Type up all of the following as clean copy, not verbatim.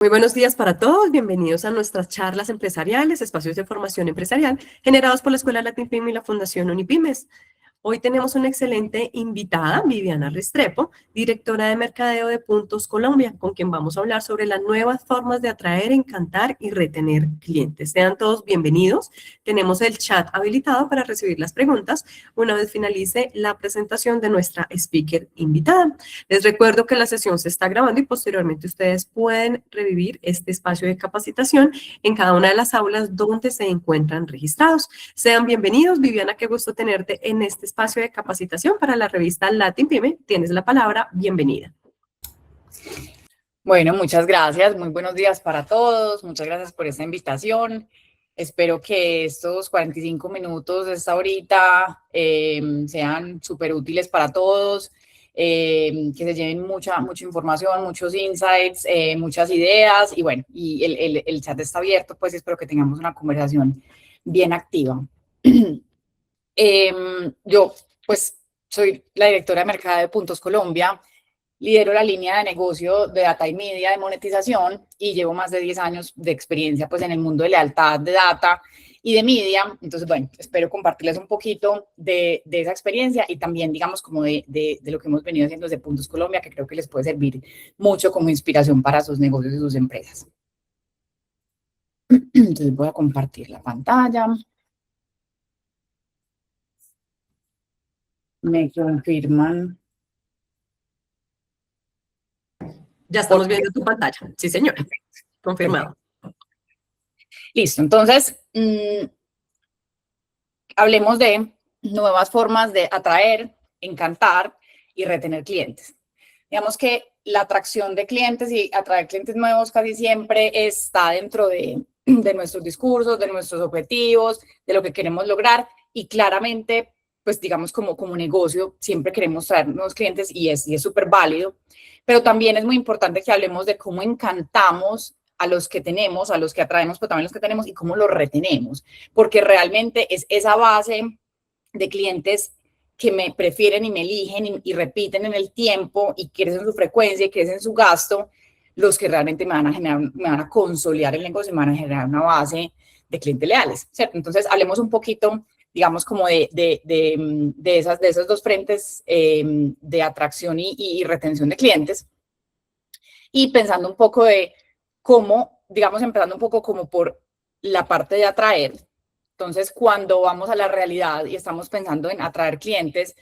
Muy buenos días para todos, bienvenidos a nuestras charlas empresariales, espacios de formación empresarial generados por la Escuela LatinPyme y la Fundación Unipymes. Hoy tenemos una excelente invitada, Viviana Restrepo, directora de Mercadeo de Puntos Colombia, con quien vamos a hablar sobre las nuevas formas de atraer, encantar y retener clientes. Sean todos bienvenidos. Tenemos el chat habilitado para recibir las preguntas una vez finalice la presentación de nuestra speaker invitada. Les recuerdo que la sesión se está grabando y posteriormente ustedes pueden revivir este espacio de capacitación en cada una de las aulas donde se encuentran registrados. Sean bienvenidos. Viviana, qué gusto tenerte en este espacio de capacitación para la revista LatinPyme. Tienes la palabra, bienvenida. Bueno, muchas gracias, muy buenos días para todos, muchas gracias por esta invitación. Espero que estos 45 minutos de esta horita sean súper útiles para todos, que se lleven mucha información, muchos insights, muchas ideas y bueno, y el chat está abierto, pues espero que tengamos una conversación bien activa. Yo, pues, soy la directora de Mercado de Puntos Colombia, lidero la línea de negocio de Data y Media de monetización y llevo más de 10 años de experiencia, pues, en el mundo de lealtad, de data y de media. Entonces, bueno, espero compartirles un poquito de esa experiencia y también, digamos, como de lo que hemos venido haciendo desde Puntos Colombia, que creo que les puede servir mucho como inspiración para sus negocios y sus empresas. Entonces, voy a compartir la pantalla. Me confirman. Ya estamos viendo tu pantalla. Sí, señora. Confirmado. Listo. Entonces, hablemos de nuevas formas de atraer, encantar y retener clientes. Digamos que la atracción de clientes y atraer clientes nuevos casi siempre está dentro de nuestros discursos, de nuestros objetivos, de lo que queremos lograr y claramente, pues digamos como negocio, siempre queremos traer nuevos clientes y es súper válido, pero también es muy importante que hablemos de cómo encantamos a los que tenemos, a los que atraemos, pero también a los que tenemos y cómo los retenemos, porque realmente es esa base de clientes que me prefieren y me eligen y repiten en el tiempo y crecen su frecuencia y crecen su gasto, los que realmente me van a generar, me van a consolidar el negocio y me van a generar una base de clientes leales, ¿cierto? Entonces, hablemos un poquito, digamos, como de esos dos frentes de atracción y retención de clientes y pensando un poco de cómo, digamos, empezando un poco como por la parte de atraer. Entonces, cuando vamos a la realidad y estamos pensando en atraer clientes,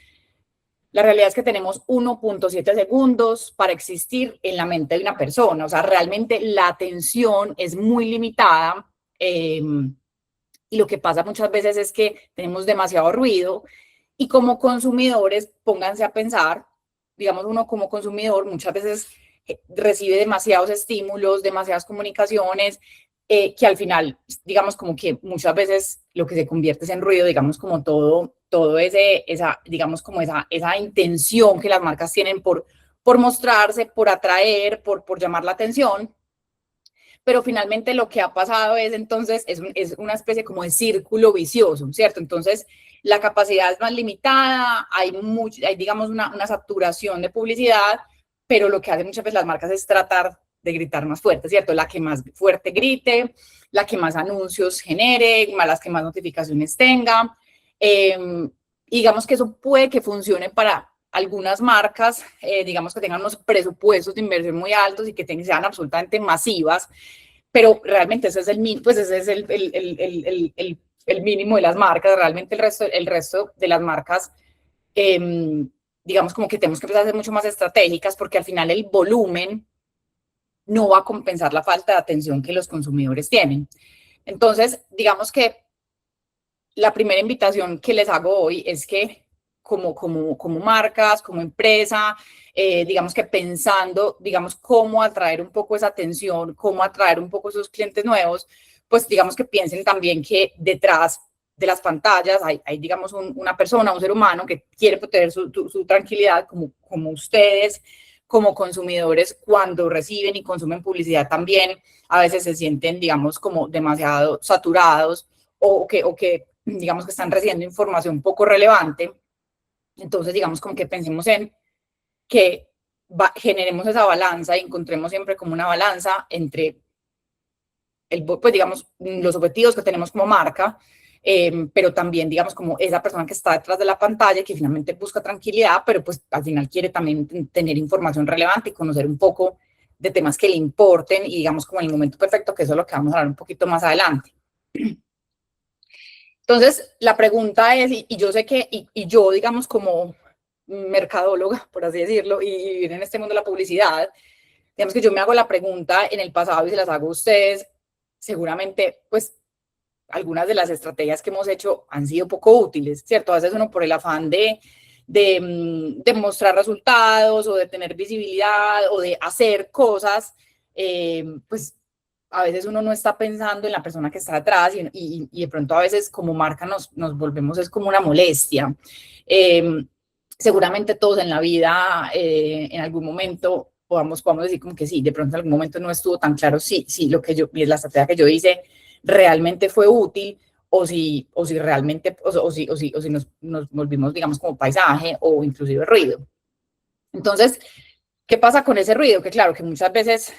la realidad es que tenemos 1.7 segundos para existir en la mente de una persona. O sea, realmente la atención es muy limitada y lo que pasa muchas veces es que tenemos demasiado ruido y como consumidores, pónganse a pensar, digamos, uno como consumidor muchas veces recibe demasiados estímulos, demasiadas comunicaciones, que al final, digamos, como que muchas veces lo que se convierte es en ruido, digamos, como todo digamos, como esa intención que las marcas tienen por mostrarse, por atraer, por llamar la atención. Pero finalmente lo que ha pasado es entonces, es una especie como de círculo vicioso, ¿cierto? Entonces, la capacidad es más limitada, hay digamos, una saturación de publicidad, pero lo que hacen muchas veces las marcas es tratar de gritar más fuerte, ¿cierto? La que más fuerte grite, la que más anuncios genere, las que más notificaciones tenga. Digamos que eso puede que funcione para algunas marcas, digamos que tengan unos presupuestos de inversión muy altos y que sean absolutamente masivas, pero realmente ese es el mínimo de las marcas. Realmente el resto de las marcas, digamos como que tenemos que empezar a ser mucho más estratégicas porque al final el volumen no va a compensar la falta de atención que los consumidores tienen. Entonces, digamos que la primera invitación que les hago hoy es que como marcas, como empresa, digamos que pensando, digamos, cómo atraer un poco esa atención, cómo atraer un poco esos clientes nuevos, pues digamos que piensen también que detrás de las pantallas hay digamos, una persona, un ser humano que quiere proteger su tranquilidad, como ustedes, como consumidores, cuando reciben y consumen publicidad también, a veces se sienten, digamos, como demasiado saturados o que digamos que están recibiendo información poco relevante. Entonces, digamos como que pensemos en que generemos esa balanza y encontremos siempre como una balanza entre pues digamos, los objetivos que tenemos como marca, pero también, digamos, como esa persona que está detrás de la pantalla, que finalmente busca tranquilidad, pero pues al final quiere también tener información relevante y conocer un poco de temas que le importen y digamos como en el momento perfecto, que eso es lo que vamos a hablar un poquito más adelante. Entonces, la pregunta es, y yo sé que, y yo, digamos, como mercadóloga, por así decirlo, y vivir en este mundo de la publicidad, digamos que yo me hago la pregunta en el pasado y se las hago a ustedes, seguramente, pues, algunas de las estrategias que hemos hecho han sido poco útiles, ¿cierto? A veces uno por el afán de mostrar resultados o de tener visibilidad o de hacer cosas, pues a veces uno no está pensando en la persona que está atrás y de pronto a veces como marca nos volvemos, es como una molestia. Seguramente todos en la vida, en algún momento, podamos decir como que sí, de pronto en algún momento no estuvo tan claro sí, la estrategia que yo hice realmente fue útil o si realmente, o si nos volvimos, digamos, como paisaje o inclusive ruido. Entonces, ¿qué pasa con ese ruido? Que claro, que muchas veces,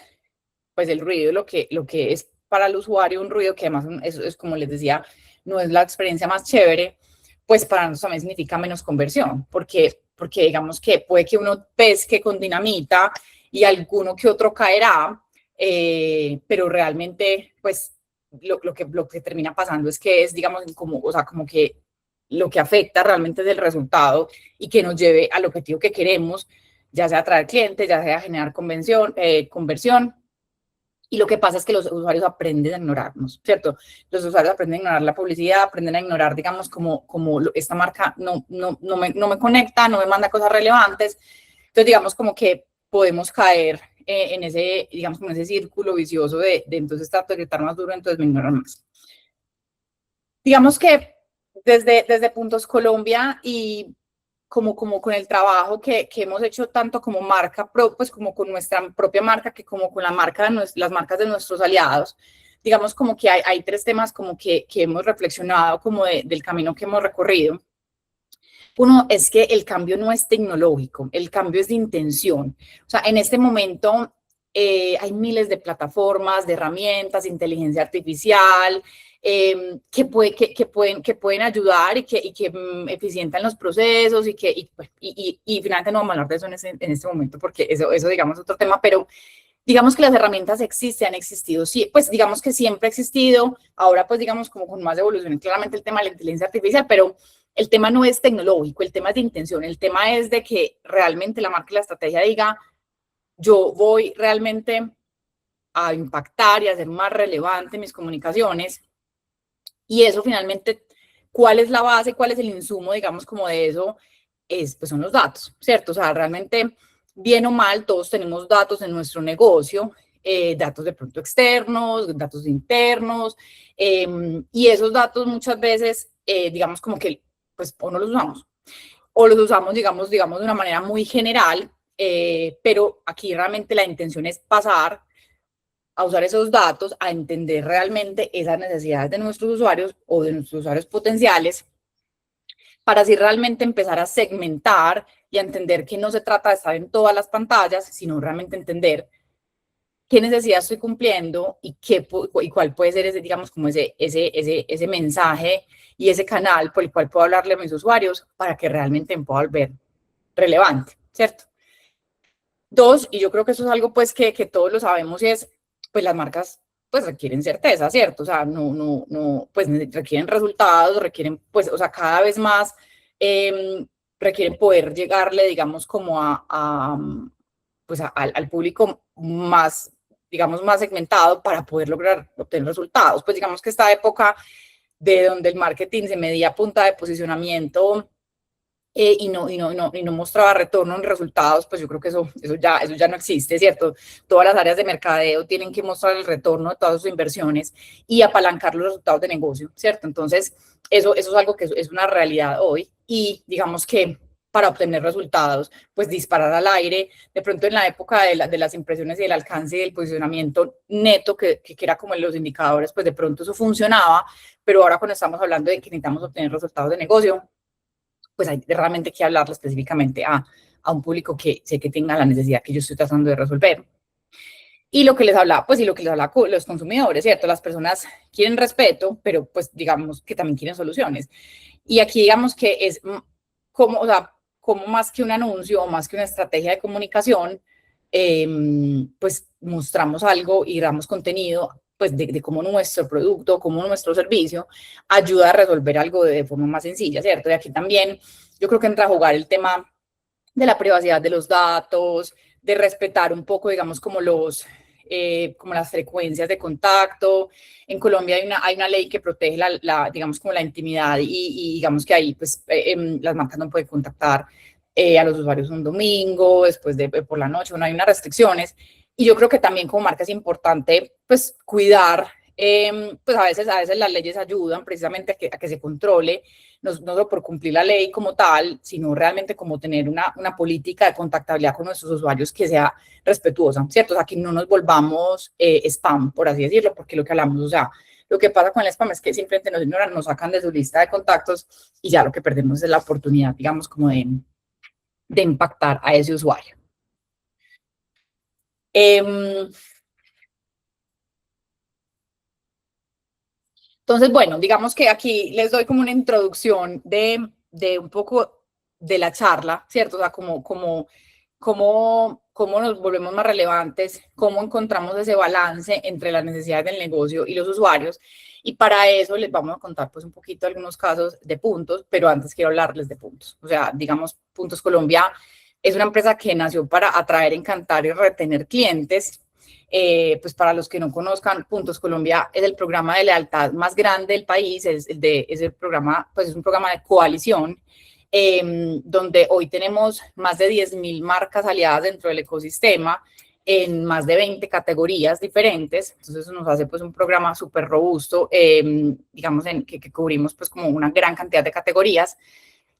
pues el ruido, lo que es para el usuario un ruido que además es como les decía, no es la experiencia más chévere, pues para nosotros también significa menos conversión, porque digamos que puede que uno pesque con dinamita y alguno que otro caerá, pero realmente, pues lo que termina pasando es que es, digamos, como, o sea, como que lo que afecta realmente es el resultado y que nos lleve al objetivo que queremos, ya sea atraer clientes, ya sea generar conversión. Y lo que pasa es que los usuarios aprenden a ignorarnos, ¿cierto? Los usuarios aprenden a ignorar la publicidad, aprenden a ignorar, digamos, como esta marca no me conecta, no me manda cosas relevantes. Entonces, digamos, como que podemos caer en ese, digamos, en ese círculo vicioso de entonces trato de gritar más duro, entonces me ignoran más. Digamos que desde Puntos Colombia y como con el trabajo que hemos hecho tanto como marca, pues como con nuestra propia marca, que como con la marca las marcas de nuestros aliados, digamos como que hay tres temas como que hemos reflexionado como del camino que hemos recorrido. Uno es que el cambio no es tecnológico, el cambio es de intención. O sea, en este momento hay miles de plataformas, de herramientas, de inteligencia artificial, que pueden ayudar y que eficientan los procesos y finalmente no vamos a hablar de eso en este momento porque eso digamos es otro tema, pero digamos que las herramientas existen, han existido, sí, pues digamos que siempre ha existido, ahora pues digamos como con más evolución, claramente el tema de la inteligencia artificial, pero el tema no es tecnológico, el tema es de intención, el tema es de que realmente la marca y la estrategia diga, yo voy realmente a impactar y a hacer más relevante mis comunicaciones y eso finalmente, ¿cuál es la base, cuál es el insumo, digamos, como de eso? Pues son los datos, ¿cierto? O sea, realmente, bien o mal, todos tenemos datos en nuestro negocio, datos de pronto externos, datos internos, y esos datos muchas veces, digamos, como que, pues, o no los usamos, o los usamos, digamos, de una manera muy general, pero aquí realmente la intención es pasar a usar esos datos, a entender realmente esas necesidades de nuestros usuarios o de nuestros usuarios potenciales, para así realmente empezar a segmentar y a entender que no se trata de estar en todas las pantallas, sino realmente entender qué necesidad estoy cumpliendo y cuál puede ser ese, digamos, como ese mensaje y ese canal por el cual puedo hablarle a mis usuarios para que realmente me pueda volver relevante, ¿cierto? Dos, y yo creo que eso es algo pues que todos lo sabemos y es, pues las marcas pues requieren certeza, ¿cierto? O sea, pues requieren resultados, requieren pues, o sea, cada vez más requieren poder llegarle, digamos, como pues al público más, digamos, más segmentado para poder lograr obtener resultados. Pues digamos que esta época de donde el marketing se medía a punta de posicionamiento y no mostraba retorno en resultados, pues yo creo que eso ya no existe, ¿cierto? Todas las áreas de mercadeo tienen que mostrar el retorno de todas sus inversiones y apalancar los resultados de negocio, ¿cierto? Entonces, eso es algo que es una realidad hoy y digamos que para obtener resultados, pues disparar al aire, de pronto en la época de las impresiones y el alcance y el posicionamiento neto, que era como en los indicadores, pues de pronto eso funcionaba, pero ahora cuando estamos hablando de que necesitamos obtener resultados de negocio, pues hay realmente que hablarle específicamente a a un público que sé que tenga la necesidad que yo estoy tratando de resolver. Y lo que les hablaba, pues, y lo que les hablaba con los consumidores, ¿cierto? Las personas quieren respeto, pero pues digamos que también quieren soluciones. Y aquí digamos que es como, o sea, como más que un anuncio o más que una estrategia de comunicación, pues mostramos algo y damos contenido pues de cómo nuestro producto, cómo nuestro servicio ayuda a resolver algo de forma más sencilla, ¿cierto? Y aquí también yo creo que entra a jugar el tema de la privacidad de los datos, de respetar un poco, digamos, como las frecuencias de contacto. En Colombia hay una ley que protege digamos, como la intimidad y digamos que ahí, pues, las marcas no pueden contactar a los usuarios un domingo, después de por la noche, no hay unas restricciones. Y yo creo que también como marca es importante, pues, cuidar, pues a veces las leyes ayudan precisamente a que se controle, no solo por cumplir la ley como tal, sino realmente como tener una política de contactabilidad con nuestros usuarios que sea respetuosa, ¿cierto? O sea, que no nos volvamos spam, por así decirlo, porque lo que hablamos, o sea, lo que pasa con el spam es que simplemente nos ignoran, nos sacan de su lista de contactos y ya lo que perdemos es la oportunidad, digamos, como de impactar a ese usuario. Entonces, bueno, digamos que aquí les doy como una introducción de un poco de la charla, ¿cierto? O sea, cómo nos volvemos más relevantes, cómo encontramos ese balance entre las necesidades del negocio y los usuarios. Y para eso les vamos a contar pues un poquito algunos casos de Puntos, pero antes quiero hablarles de Puntos. O sea, digamos, Puntos Colombia es una empresa que nació para atraer, encantar y retener clientes. Pues para los que no conozcan, Puntos Colombia es el programa de lealtad más grande del país, es el programa, pues es un programa de coalición, donde hoy tenemos más de 10.000 marcas aliadas dentro del ecosistema en más de 20 categorías diferentes. Entonces eso nos hace pues un programa súper robusto, digamos, que cubrimos pues como una gran cantidad de categorías.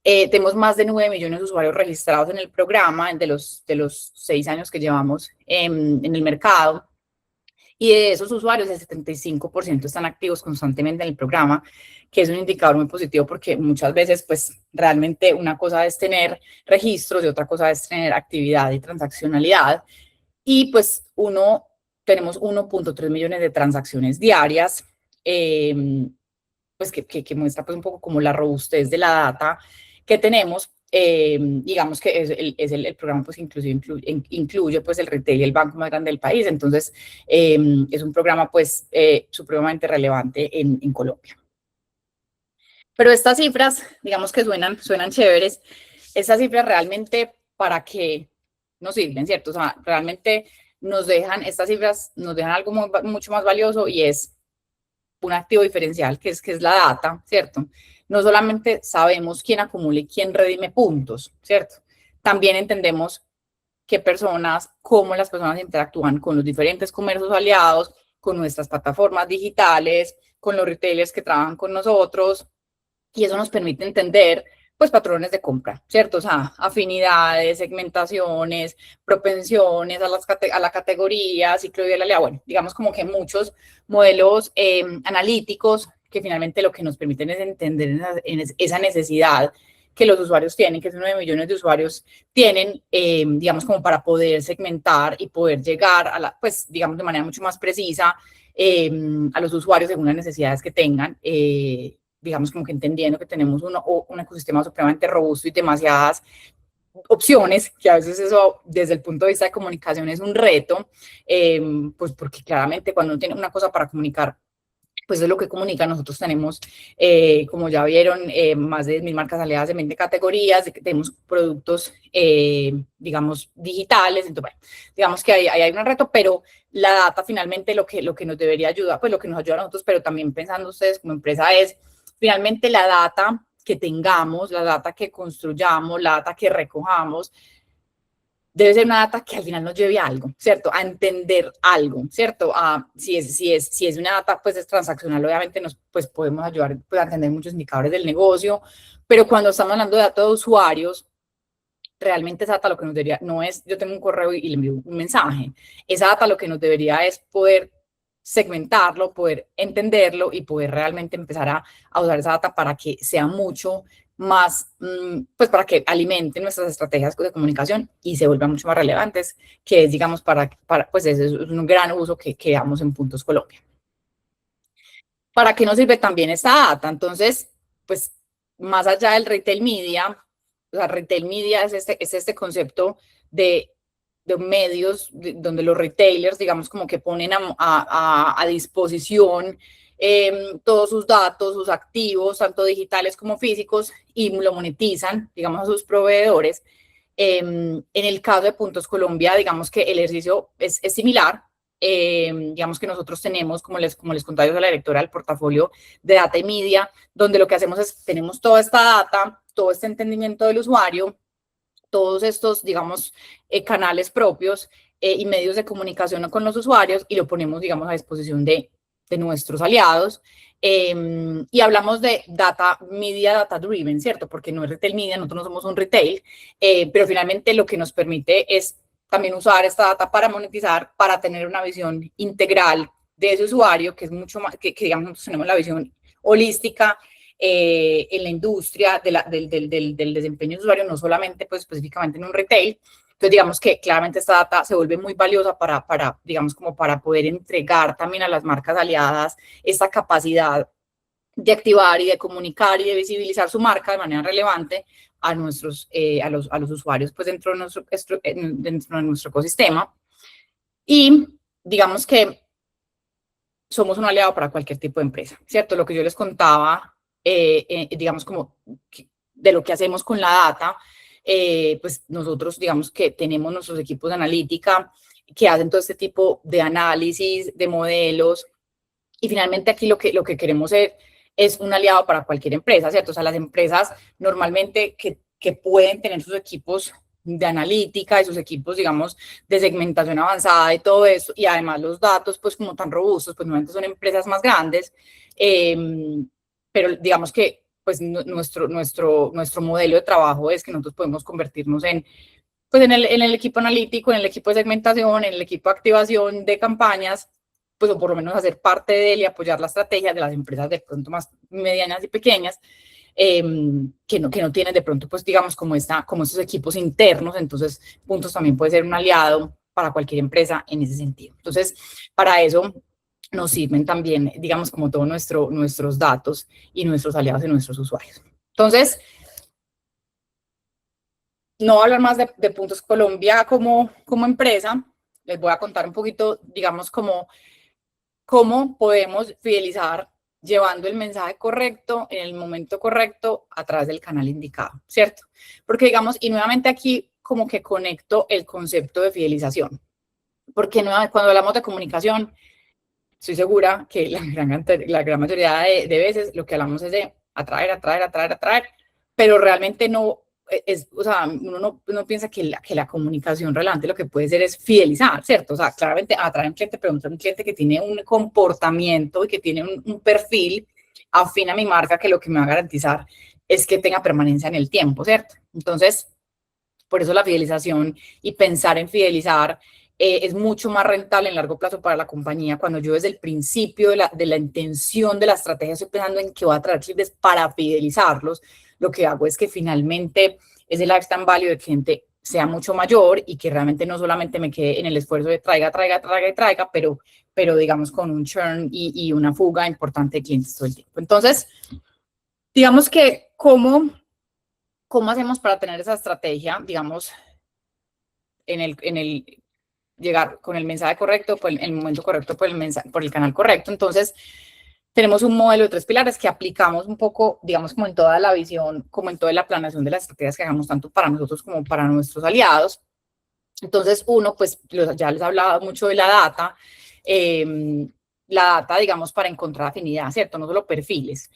Tenemos más de 9 millones de usuarios registrados en el programa de los 6 años que llevamos en el mercado. Y de esos usuarios, el 75% están activos constantemente en el programa, que es un indicador muy positivo porque muchas veces, pues, realmente una cosa es tener registros y otra cosa es tener actividad y transaccionalidad. Y pues tenemos 1.3 millones de transacciones diarias, pues que muestra pues un poco como la robustez de la data que tenemos. Digamos que el programa pues incluye pues el retail y el banco más grande del país, entonces es un programa pues supremamente relevante en Colombia. Pero estas cifras, digamos que suenan chéveres, estas cifras realmente para qué nos sirven, ¿cierto? O sea, realmente estas cifras nos dejan algo mucho más valioso y es un activo diferencial que es la data, ¿cierto? No solamente sabemos quién acumula y quién redime puntos, ¿cierto? También entendemos cómo las personas interactúan con los diferentes comercios aliados, con nuestras plataformas digitales, con los retailers que trabajan con nosotros, y eso nos permite entender pues patrones de compra, ¿cierto? O sea, afinidades, segmentaciones, propensiones a la categoría, ciclo de la bueno, digamos como que muchos modelos analíticos que finalmente lo que nos permiten es entender esa necesidad que los usuarios tienen, que esos 9 millones de usuarios tienen, digamos, como para poder segmentar y poder llegar pues, digamos, de manera mucho más precisa a los usuarios según las necesidades que tengan. Digamos, como que entendiendo que tenemos un ecosistema supremamente robusto y demasiadas opciones, que a veces eso desde el punto de vista de comunicación es un reto, pues porque claramente cuando uno tiene una cosa para comunicar, pues es lo que comunica. Nosotros tenemos, como ya vieron, más de 10.000 marcas aliadas de 20 categorías, tenemos productos, digamos, digitales, entonces, bueno, digamos que ahí hay un reto, pero la data finalmente lo que nos debería ayudar, pues lo que nos ayuda a nosotros, pero también pensando ustedes como empresa es, finalmente la data que tengamos, la data que construyamos, la data que recojamos, debe ser una data que al final nos lleve a algo, ¿cierto? A entender algo, ¿cierto? Si es una data, pues es transaccional, obviamente nos pues, podemos ayudar pues, a entender muchos indicadores del negocio, pero cuando estamos hablando de datos de usuarios, realmente esa data lo que nos debería, no es yo tengo un correo y le envío un mensaje, esa data lo que nos debería es poder segmentarlo, poder entenderlo y poder realmente empezar a usar esa data para que sea mucho más, pues para que alimenten nuestras estrategias de comunicación y se vuelvan mucho más relevantes, que es, digamos, pues ese es un gran uso que damos en Puntos Colombia. ¿Para qué nos sirve también esta data? Entonces, pues más allá del retail media, o sea, retail media es este concepto de medios donde los retailers, digamos, como que ponen a disposición todos sus datos, sus activos, tanto digitales como físicos, y lo monetizan, digamos, a sus proveedores. En el caso de Puntos Colombia, digamos que el ejercicio es similar. Digamos que nosotros tenemos, como les contaba yo a la directora del portafolio de Data y Media, donde lo que hacemos es, tenemos toda esta data, todo este entendimiento del usuario, todos estos, digamos, canales propios y medios de comunicación con los usuarios, y lo ponemos, digamos, a disposición de nuestros aliados. Y hablamos de data media, data driven, ¿cierto? Porque no es retail media, nosotros no somos un retail, pero finalmente lo que nos permite es también usar esta data para monetizar, para tener una visión integral de ese usuario, que es mucho más, que digamos, nosotros tenemos la visión holística en la industria del desempeño de usuario, no solamente pues específicamente en un retail. Entonces, digamos que claramente esta data se vuelve muy valiosa digamos, como para poder entregar también a las marcas aliadas esta capacidad de activar y de comunicar y de visibilizar su marca de manera relevante a a los usuarios pues dentro de nuestro ecosistema. Y digamos que somos un aliado para cualquier tipo de empresa, ¿cierto? Lo que yo les contaba, digamos, como de lo que hacemos con la data, pues nosotros, digamos, que tenemos nuestros equipos de analítica que hacen todo este tipo de análisis, de modelos, y finalmente aquí lo que queremos es un aliado para cualquier empresa, ¿cierto? O sea, las empresas normalmente que pueden tener sus equipos de analítica y sus equipos, digamos, de segmentación avanzada y todo eso, y además los datos, pues como tan robustos, pues normalmente son empresas más grandes, eh, pero digamos que pues nuestro modelo de trabajo es que nosotros podemos convertirnos pues en el equipo analítico, en el equipo de segmentación, en el equipo de activación de campañas, pues o por lo menos hacer parte de él y apoyar la estrategia de las empresas de pronto más medianas y pequeñas, que no tienen de pronto, pues digamos, como estos equipos internos. Entonces, Puntos también puede ser un aliado para cualquier empresa en ese sentido. Entonces, para eso nos sirven también, digamos, como todos nuestros datos y nuestros aliados y nuestros usuarios. Entonces, no voy a hablar más de Puntos Colombia como empresa, les voy a contar un poquito, digamos, cómo podemos fidelizar llevando el mensaje correcto en el momento correcto a través del canal indicado, ¿cierto? Porque digamos, y nuevamente aquí como que conecto el concepto de fidelización, porque cuando hablamos de comunicación, estoy segura que la gran mayoría de veces lo que hablamos es de atraer, pero realmente no o sea, uno no piensa que la comunicación relevante lo que puede ser es fidelizar, ¿cierto? O sea, claramente atraer a un cliente, preguntar a un cliente que tiene un comportamiento y que tiene un perfil afín a mi marca, que lo que me va a garantizar es que tenga permanencia en el tiempo, ¿cierto? Entonces, por eso la fidelización y pensar en fidelizar es mucho más rentable en largo plazo para la compañía. Cuando yo desde el principio de la intención de la estrategia estoy pensando en que voy a traer clientes para fidelizarlos, lo que hago es que finalmente ese lifetime value del cliente sea mucho mayor y que realmente no solamente me quede en el esfuerzo de traiga, pero digamos con un churn y una fuga importante de clientes todo el tiempo. Entonces, digamos que ¿cómo hacemos para tener esa estrategia, digamos, en el llegar con el mensaje correcto, por el momento correcto, por el canal correcto? Entonces, tenemos un modelo de 3 pilares que aplicamos un poco, digamos, como en toda la visión, como en toda la planeación de las estrategias que hagamos, tanto para nosotros como para nuestros aliados. Entonces, uno, pues, ya les he hablado mucho de la data, digamos, para encontrar afinidad, ¿cierto? No solo perfiles.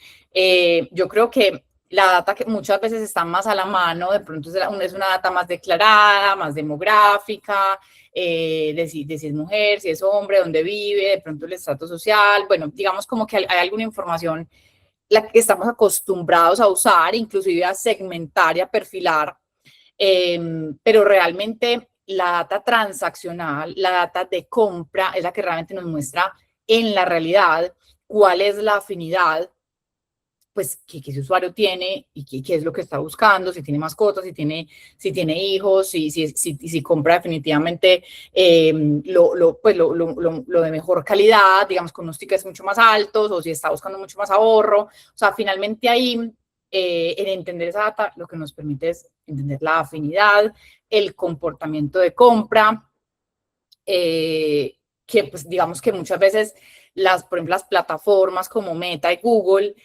Yo creo que la data que muchas veces está más a la mano, de pronto es una data más declarada, más demográfica, de si es mujer, si es hombre, dónde vive, de pronto el estrato social. Bueno, digamos como que hay alguna información la que estamos acostumbrados a usar, inclusive a segmentar y a perfilar, pero realmente la data transaccional, la data de compra, es la que realmente nos muestra en la realidad cuál es la afinidad pues, qué ese usuario tiene y qué es lo que está buscando, si tiene mascotas, si tiene hijos, si compra definitivamente lo de mejor calidad, digamos, con unos tickets mucho más altos, o si está buscando mucho más ahorro. O sea, finalmente ahí, en entender esa data, lo que nos permite es entender la afinidad, el comportamiento de compra, que pues digamos que muchas veces por ejemplo, las plataformas como Meta y Google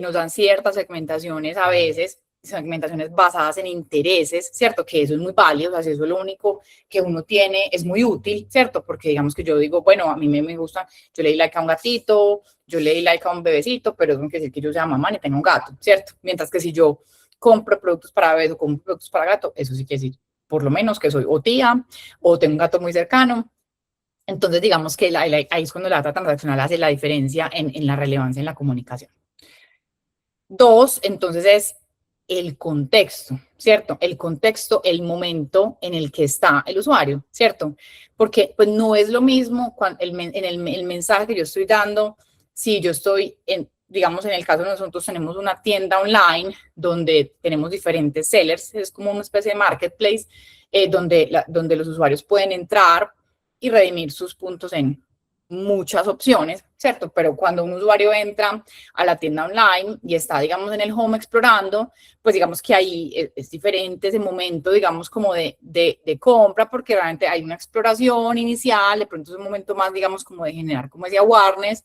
nos dan ciertas segmentaciones a veces, segmentaciones basadas en intereses, ¿cierto? Que eso es muy válido, o sea, si eso es lo único que uno tiene, es muy útil, ¿cierto? Porque digamos que yo digo, bueno, a mí me gusta, yo le di like a un gatito, yo le di like a un bebecito, pero eso no quiere decir que yo sea mamá ni tenga un gato, ¿cierto? Mientras que si yo compro productos para bebés o compro productos para gato, eso sí quiere decir, por lo menos que soy o tía o tengo un gato muy cercano. Entonces, digamos que ahí es cuando la data transaccional hace la diferencia en la relevancia en la comunicación. Dos, entonces es el contexto, ¿cierto? El contexto, el momento en el que está el usuario, ¿cierto? Porque pues no es lo mismo el mensaje que yo estoy dando, si yo estoy digamos, en el caso de nosotros tenemos una tienda online donde tenemos diferentes sellers, es como una especie de marketplace donde los usuarios pueden entrar y redimir sus puntos en muchas opciones, ¿cierto? Pero cuando un usuario entra a la tienda online y está, digamos, en el home explorando, pues digamos que ahí es diferente ese momento, digamos, como de compra, porque realmente hay una exploración inicial, de pronto es un momento más, digamos, como de generar, como decía, awareness,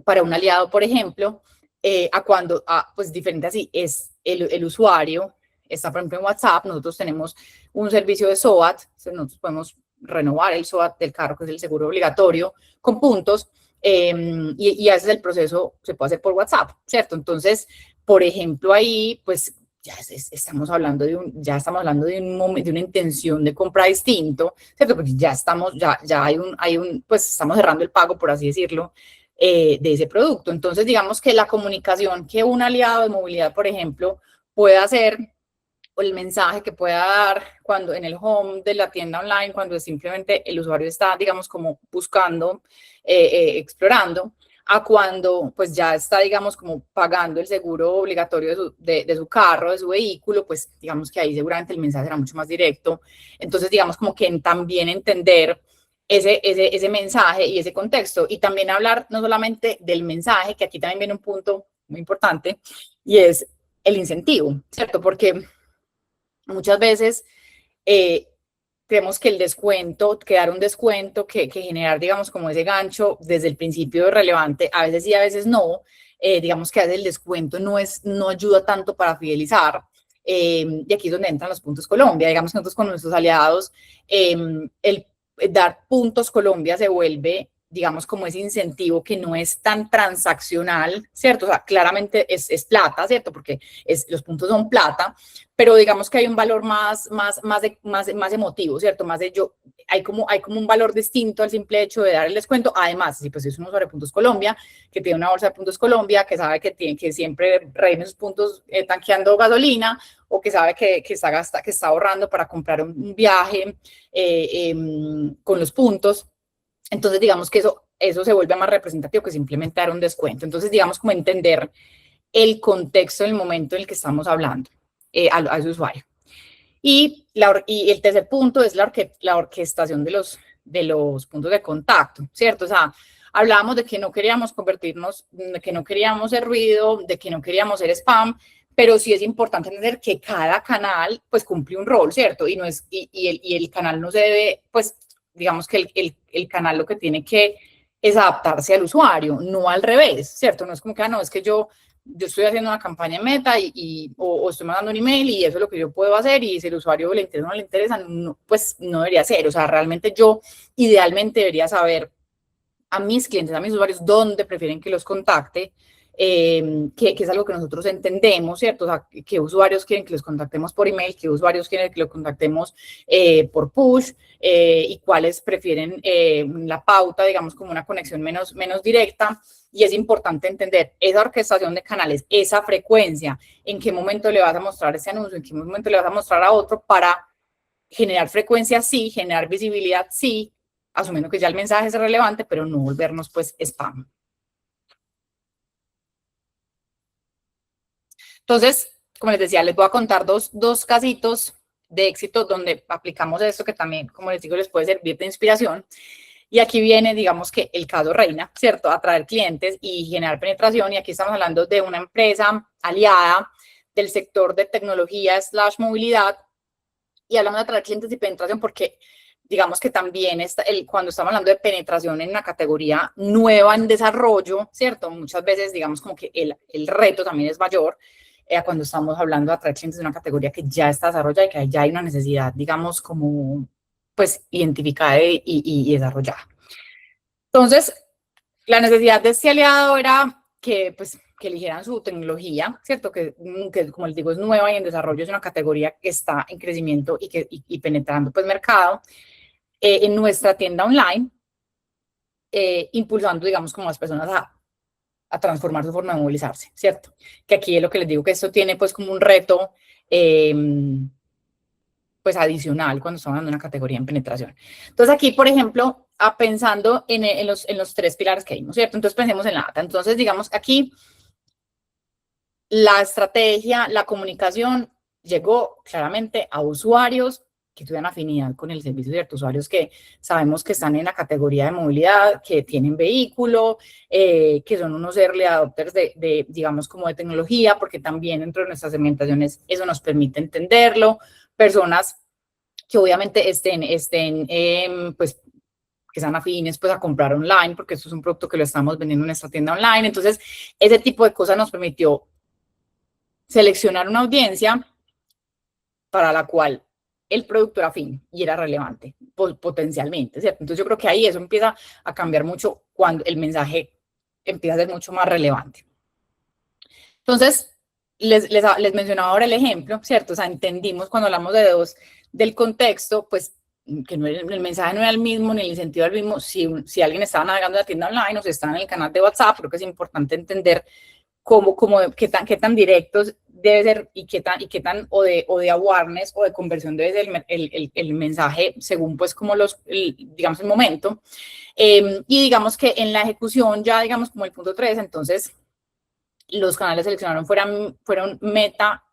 para un aliado, por ejemplo, pues diferente así, es el usuario, está, por ejemplo, en WhatsApp, nosotros tenemos un servicio de SOAT, nosotros podemos renovar el SOAT del carro, que es el seguro obligatorio, con puntos, y a veces el proceso se puede hacer por WhatsApp, ¿cierto? Entonces, por ejemplo, ahí, pues, estamos hablando de de una intención de compra distinto, ¿cierto? Porque ya pues, estamos cerrando el pago, por así decirlo, de ese producto. Entonces, digamos que la comunicación que un aliado de movilidad, por ejemplo, puede hacer, o el mensaje que pueda dar cuando en el home de la tienda online, cuando simplemente el usuario está, digamos, como buscando, explorando, a cuando pues ya está, digamos, como pagando el seguro obligatorio de su carro, de su vehículo, pues digamos que ahí seguramente el mensaje será mucho más directo. Entonces, digamos, como que también entender ese mensaje y ese contexto, y también hablar no solamente del mensaje, que aquí también viene un punto muy importante, y es el incentivo, ¿cierto? Porque muchas veces creemos que el descuento, que dar un descuento, que generar, digamos, como ese gancho desde el principio es relevante, a veces sí, a veces no. Digamos que a veces el descuento no ayuda tanto para fidelizar. Y aquí es donde entran los puntos Colombia. Digamos que nosotros con nuestros aliados, el dar puntos Colombia se vuelve, digamos, como ese incentivo que no es tan transaccional, ¿cierto? O sea, claramente es plata, ¿cierto? Porque los puntos son plata, pero digamos que hay un valor más emotivo, ¿cierto? Hay como un valor distinto al simple hecho de dar el descuento. Además, si pues es un usuario de Puntos Colombia, que tiene una bolsa de Puntos Colombia, que sabe que siempre redime sus puntos tanqueando gasolina, o que sabe que está ahorrando para comprar un viaje con los puntos. Entonces, digamos que eso se vuelve más representativo que simplemente dar un descuento. Entonces, digamos, como entender el contexto del momento en el que estamos hablando a ese usuario. Y el tercer punto es la orquestación de los puntos de contacto, ¿cierto? O sea, hablábamos de que no queríamos convertirnos, de que no queríamos ser ruido, de que no queríamos ser spam, pero sí es importante entender que cada canal, pues, cumple un rol, ¿cierto? Y el canal no se debe, pues, digamos que el canal lo que tiene que es adaptarse al usuario, no al revés, ¿cierto? No es como que, no, es que yo estoy haciendo una campaña en Meta o estoy mandando un email y eso es lo que yo puedo hacer, y si el usuario le interesa o no le interesa, no, pues no debería ser. O sea, realmente yo idealmente debería saber a mis clientes, a mis usuarios, dónde prefieren que los contacte, que es algo que nosotros entendemos, ¿cierto? O sea, qué usuarios quieren que los contactemos por email, qué usuarios quieren que los contactemos por push, y cuáles prefieren la pauta, digamos, como una conexión menos directa. Y es importante entender esa orquestación de canales, esa frecuencia, en qué momento le vas a mostrar ese anuncio, en qué momento le vas a mostrar a otro, para generar frecuencia, sí, generar visibilidad, sí, asumiendo que ya el mensaje es relevante, pero no volvernos, pues, spam. Entonces, como les decía, les voy a contar dos casitos de éxito donde aplicamos esto que también, como les digo, les puede servir de inspiración. Y aquí viene, digamos que el caso reina, ¿cierto? Atraer clientes y generar penetración. Y aquí estamos hablando de una empresa aliada del sector de tecnología / movilidad. Y hablamos de atraer clientes y penetración porque digamos que también cuando estamos hablando de penetración en una categoría nueva en desarrollo, ¿cierto? Muchas veces, digamos, como que el reto también es mayor cuando estamos hablando de atraer clientes de una categoría que ya está desarrollada y que ya hay una necesidad, digamos, como, pues, identificada y desarrollada. Entonces, la necesidad de este aliado era que, pues, que eligieran su tecnología, ¿cierto? Que, como les digo, es nueva y en desarrollo, es una categoría que está en crecimiento y penetrando, pues, mercado. En nuestra tienda online, impulsando, digamos, como las personas a transformar su forma de movilizarse, ¿cierto? Que aquí es lo que les digo, que esto tiene pues como un reto pues adicional cuando estamos hablando de una categoría en penetración. Entonces aquí, por ejemplo, pensando en los tres pilares que vimos, ¿cierto? Entonces pensemos en la data. Entonces, digamos, aquí la estrategia, la comunicación llegó claramente a usuarios que tuvieran afinidad con el servicio, ¿cierto? Usuarios que sabemos que están en la categoría de movilidad, que tienen vehículo, que son unos early adopters digamos, como de tecnología, porque también dentro de nuestras segmentaciones eso nos permite entenderlo. Personas que obviamente pues, que sean afines pues a comprar online, porque esto es un producto que lo estamos vendiendo en nuestra tienda online. Entonces, ese tipo de cosas nos permitió seleccionar una audiencia para la cual el producto era afín y era relevante potencialmente, ¿cierto? Entonces yo creo que ahí eso empieza a cambiar mucho cuando el mensaje empieza a ser mucho más relevante. Entonces, les mencionaba ahora el ejemplo, ¿cierto? O sea, entendimos cuando hablamos del contexto, pues que el mensaje no era el mismo, ni el sentido era el mismo. Si alguien estaba navegando la tienda online o si estaba en el canal de WhatsApp, creo que es importante entender qué tan directos debe ser y qué tan o de awareness o de conversión debe ser el mensaje según pues como digamos el momento. Y digamos que en la ejecución ya digamos como el punto 3, entonces los canales seleccionaron fueron Meta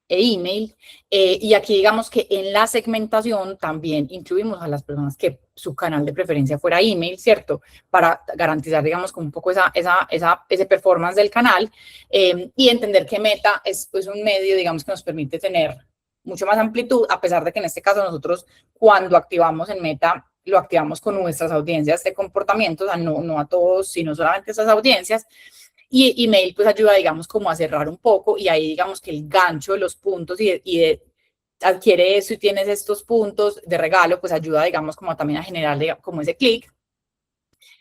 e email, y aquí digamos que en la segmentación también incluimos a las personas que su canal de preferencia fuera email, ¿cierto? Para garantizar, digamos, como un poco ese performance del canal, y entender que Meta es un medio, digamos, que nos permite tener mucho más amplitud, a pesar de que en este caso nosotros cuando activamos en Meta, lo activamos con nuestras audiencias de comportamiento, o sea, no a todos, sino solamente esas audiencias. Y email pues ayuda, digamos, como a cerrar un poco y ahí digamos que el gancho de los puntos adquiere eso y tienes estos puntos de regalo, pues ayuda, digamos, como también a generar como ese clic.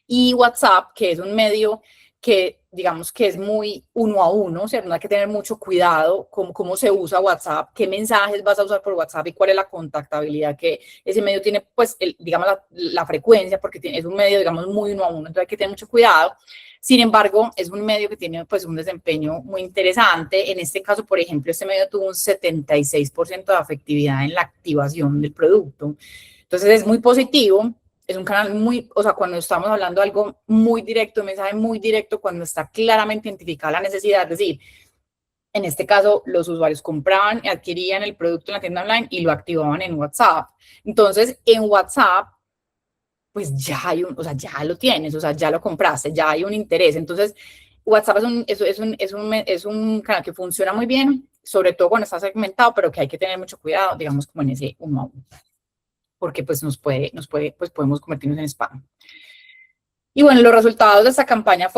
Y WhatsApp, que es un medio que, digamos, que es muy uno a uno, o sea, no hay que tener mucho cuidado cómo se usa WhatsApp, qué mensajes vas a usar por WhatsApp y cuál es la contactabilidad que ese medio tiene, pues, digamos, la frecuencia, porque es un medio, digamos, muy uno a uno, entonces hay que tener mucho cuidado. Sin embargo, es un medio que tiene, pues, un desempeño muy interesante. En este caso, por ejemplo, este medio tuvo un 76% de efectividad en la activación del producto. Entonces, es muy positivo. Es un canal o sea, cuando estamos hablando de algo muy directo, un mensaje muy directo, cuando está claramente identificada la necesidad, es decir, en este caso, los usuarios compraban, adquirían el producto en la tienda online y lo activaban en WhatsApp. Entonces, en WhatsApp, pues ya o sea, ya lo tienes, o sea, ya lo compraste, ya hay un interés. Entonces, WhatsApp es un canal que funciona muy bien, sobre todo cuando está segmentado, pero que hay que tener mucho cuidado, digamos, como en ese uno a uno, porque pues pues podemos convertirnos en spam. Y bueno, los resultados de esta campaña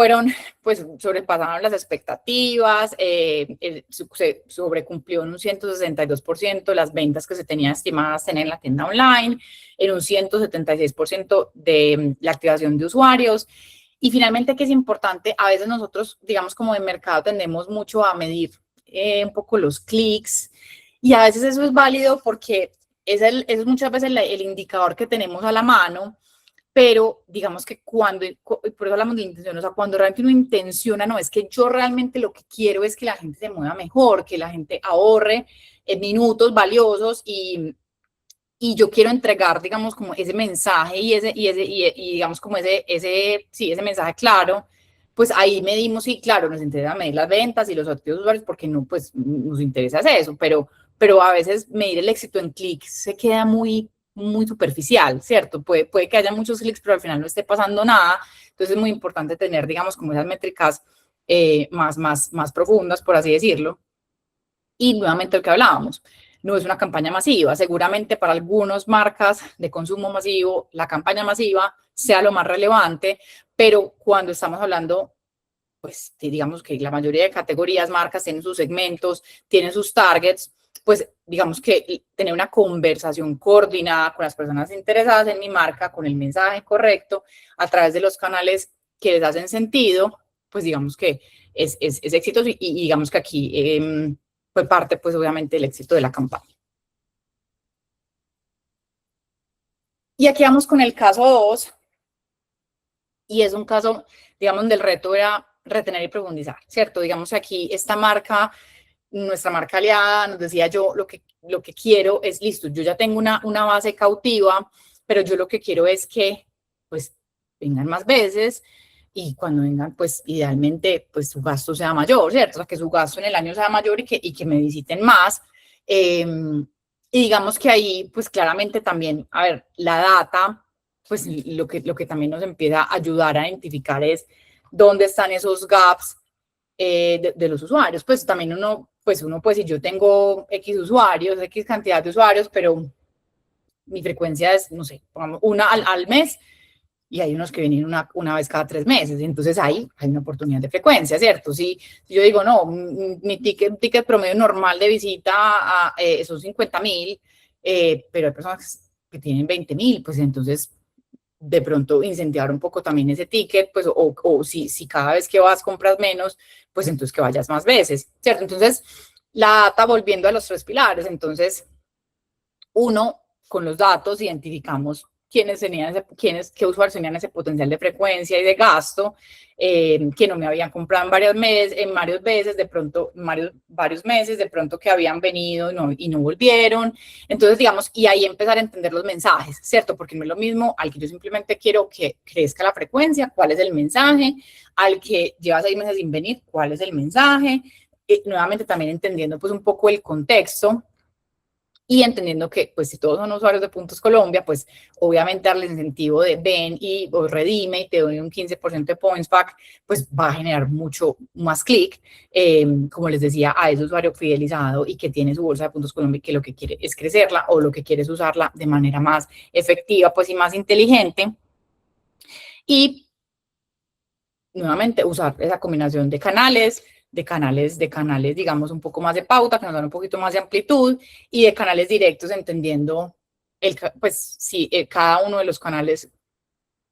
pues sobrepasaron las expectativas, se sobrecumplió en un 162% las ventas que se tenían estimadas tener en la tienda online, en un 176% de la activación de usuarios. Y finalmente, que es importante, a veces nosotros, digamos, como de mercado, tendemos mucho a medir un poco los clics, y a veces eso es válido porque es muchas veces el indicador que tenemos a la mano, pero digamos que por eso hablamos de intención, o sea, cuando realmente uno intenciona, no, es que yo realmente lo que quiero es que la gente se mueva mejor, que la gente ahorre minutos valiosos y yo quiero entregar, digamos, como ese mensaje y digamos, como ese mensaje claro, pues ahí medimos, y claro, nos interesa medir las ventas y los activos usuarios porque no, pues nos interesa eso, pero a veces medir el éxito en clics se queda muy superficial, ¿cierto? Puede que haya muchos clics, pero al final no esté pasando nada. Entonces es muy importante tener, digamos, como esas métricas más profundas, por así decirlo. Y nuevamente lo que hablábamos, no es una campaña masiva. Seguramente para algunas marcas de consumo masivo, la campaña masiva sea lo más relevante, pero cuando estamos hablando, pues digamos que la mayoría de categorías, marcas tienen sus segmentos, tienen sus targets, pues digamos que tener una conversación coordinada con las personas interesadas en mi marca, con el mensaje correcto, a través de los canales que les hacen sentido, pues digamos que es exitoso, y digamos que aquí fue parte, pues obviamente, del éxito de la campaña. Y aquí vamos con el caso 2, y es un caso, digamos, donde el reto era retener y profundizar, ¿cierto? Digamos, aquí esta marca, nuestra marca aliada, nos decía: yo lo que quiero es, listo, yo ya tengo una base cautiva, pero yo lo que quiero es que, pues, vengan más veces, y cuando vengan, pues, idealmente, pues, su gasto sea mayor, ¿cierto? O sea, que su gasto en el año sea mayor y que me visiten más. Y digamos que ahí, pues, claramente también, a ver, la data, pues, lo que también nos empieza a ayudar a identificar es dónde están esos gaps de los usuarios. Pues también uno puede decir: yo tengo X usuarios, X cantidad de usuarios, pero mi frecuencia es, no sé, pongamos una al mes, y hay unos que vienen una vez cada 3 meses. Entonces ahí hay una oportunidad de frecuencia, ¿cierto? Si yo digo: no, mi ticket promedio normal de visita son 50,000, pero hay personas que tienen 20,000, pues entonces de pronto incentivar un poco también ese ticket, pues, o si cada vez que vas compras menos, pues entonces que vayas más veces, ¿cierto? Entonces, la data, volviendo a los 3 pilares, entonces, uno, con los datos identificamos qué usuarios tenían ese potencial de frecuencia y de gasto, que no me habían comprado en varias veces, de pronto, varios meses, de pronto que habían venido y no volvieron. Entonces, digamos, y ahí empezar a entender los mensajes, ¿cierto? Porque no es lo mismo al que yo simplemente quiero que crezca la frecuencia, cuál es el mensaje, al que lleva 6 meses sin venir, cuál es el mensaje. Nuevamente también entendiendo pues un poco el contexto, y entendiendo que, pues, si todos son usuarios de Puntos Colombia, pues, obviamente darles incentivo de ven o redime y te doy un 15% de points back, pues, va a generar mucho más clic, como les decía, a ese usuario fidelizado y que tiene su bolsa de Puntos Colombia y que lo que quiere es crecerla, o lo que quiere es usarla de manera más efectiva, pues, y más inteligente. Y, nuevamente, usar esa combinación de canales, digamos, un poco más de pauta, que nos dan un poquito más de amplitud, y de canales directos, entendiendo, pues, si cada uno de los canales,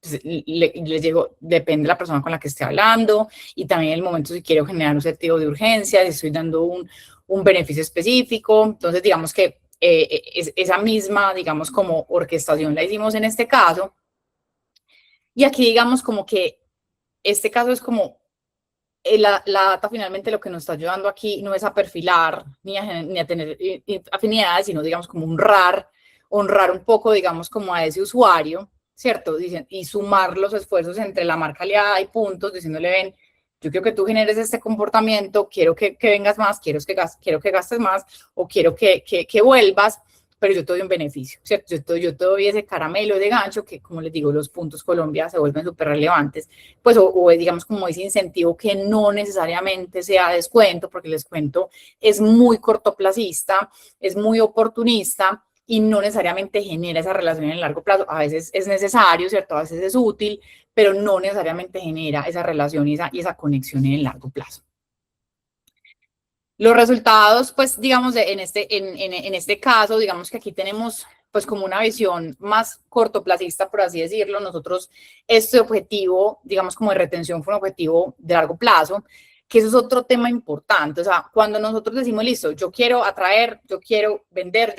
pues, les llego, depende de la persona con la que esté hablando, y también el momento si quiero generar un sentido de urgencia, si estoy dando un beneficio específico. Entonces, digamos que esa misma, digamos, como orquestación la hicimos en este caso, y aquí digamos como que este caso es como la data, finalmente lo que nos está ayudando aquí no es a perfilar ni a tener afinidades, sino, digamos, como honrar un poco, digamos, como a ese usuario, ¿cierto? Y sumar los esfuerzos entre la marca aliada y Puntos, diciéndole: ven, yo quiero que tú generes este comportamiento, quiero que vengas más, quiero que gastes más, o quiero que vuelvas, pero yo te doy un beneficio, ¿cierto? Yo te doy ese caramelo de gancho que, como les digo, los Puntos Colombia se vuelven súper relevantes, pues, o digamos como ese incentivo que no necesariamente sea descuento, porque el descuento es muy cortoplacista, es muy oportunista y no necesariamente genera esa relación en el largo plazo. A veces es necesario, ¿cierto? A veces es útil, pero no necesariamente genera esa relación y esa conexión en el largo plazo. Los resultados, pues, digamos, en este caso, digamos que aquí tenemos, pues, como una visión más cortoplacista, por así decirlo. Nosotros, este objetivo, digamos, como de retención, fue un objetivo de largo plazo, que eso es otro tema importante. O sea, cuando nosotros decimos: listo, yo quiero atraer, yo quiero vender,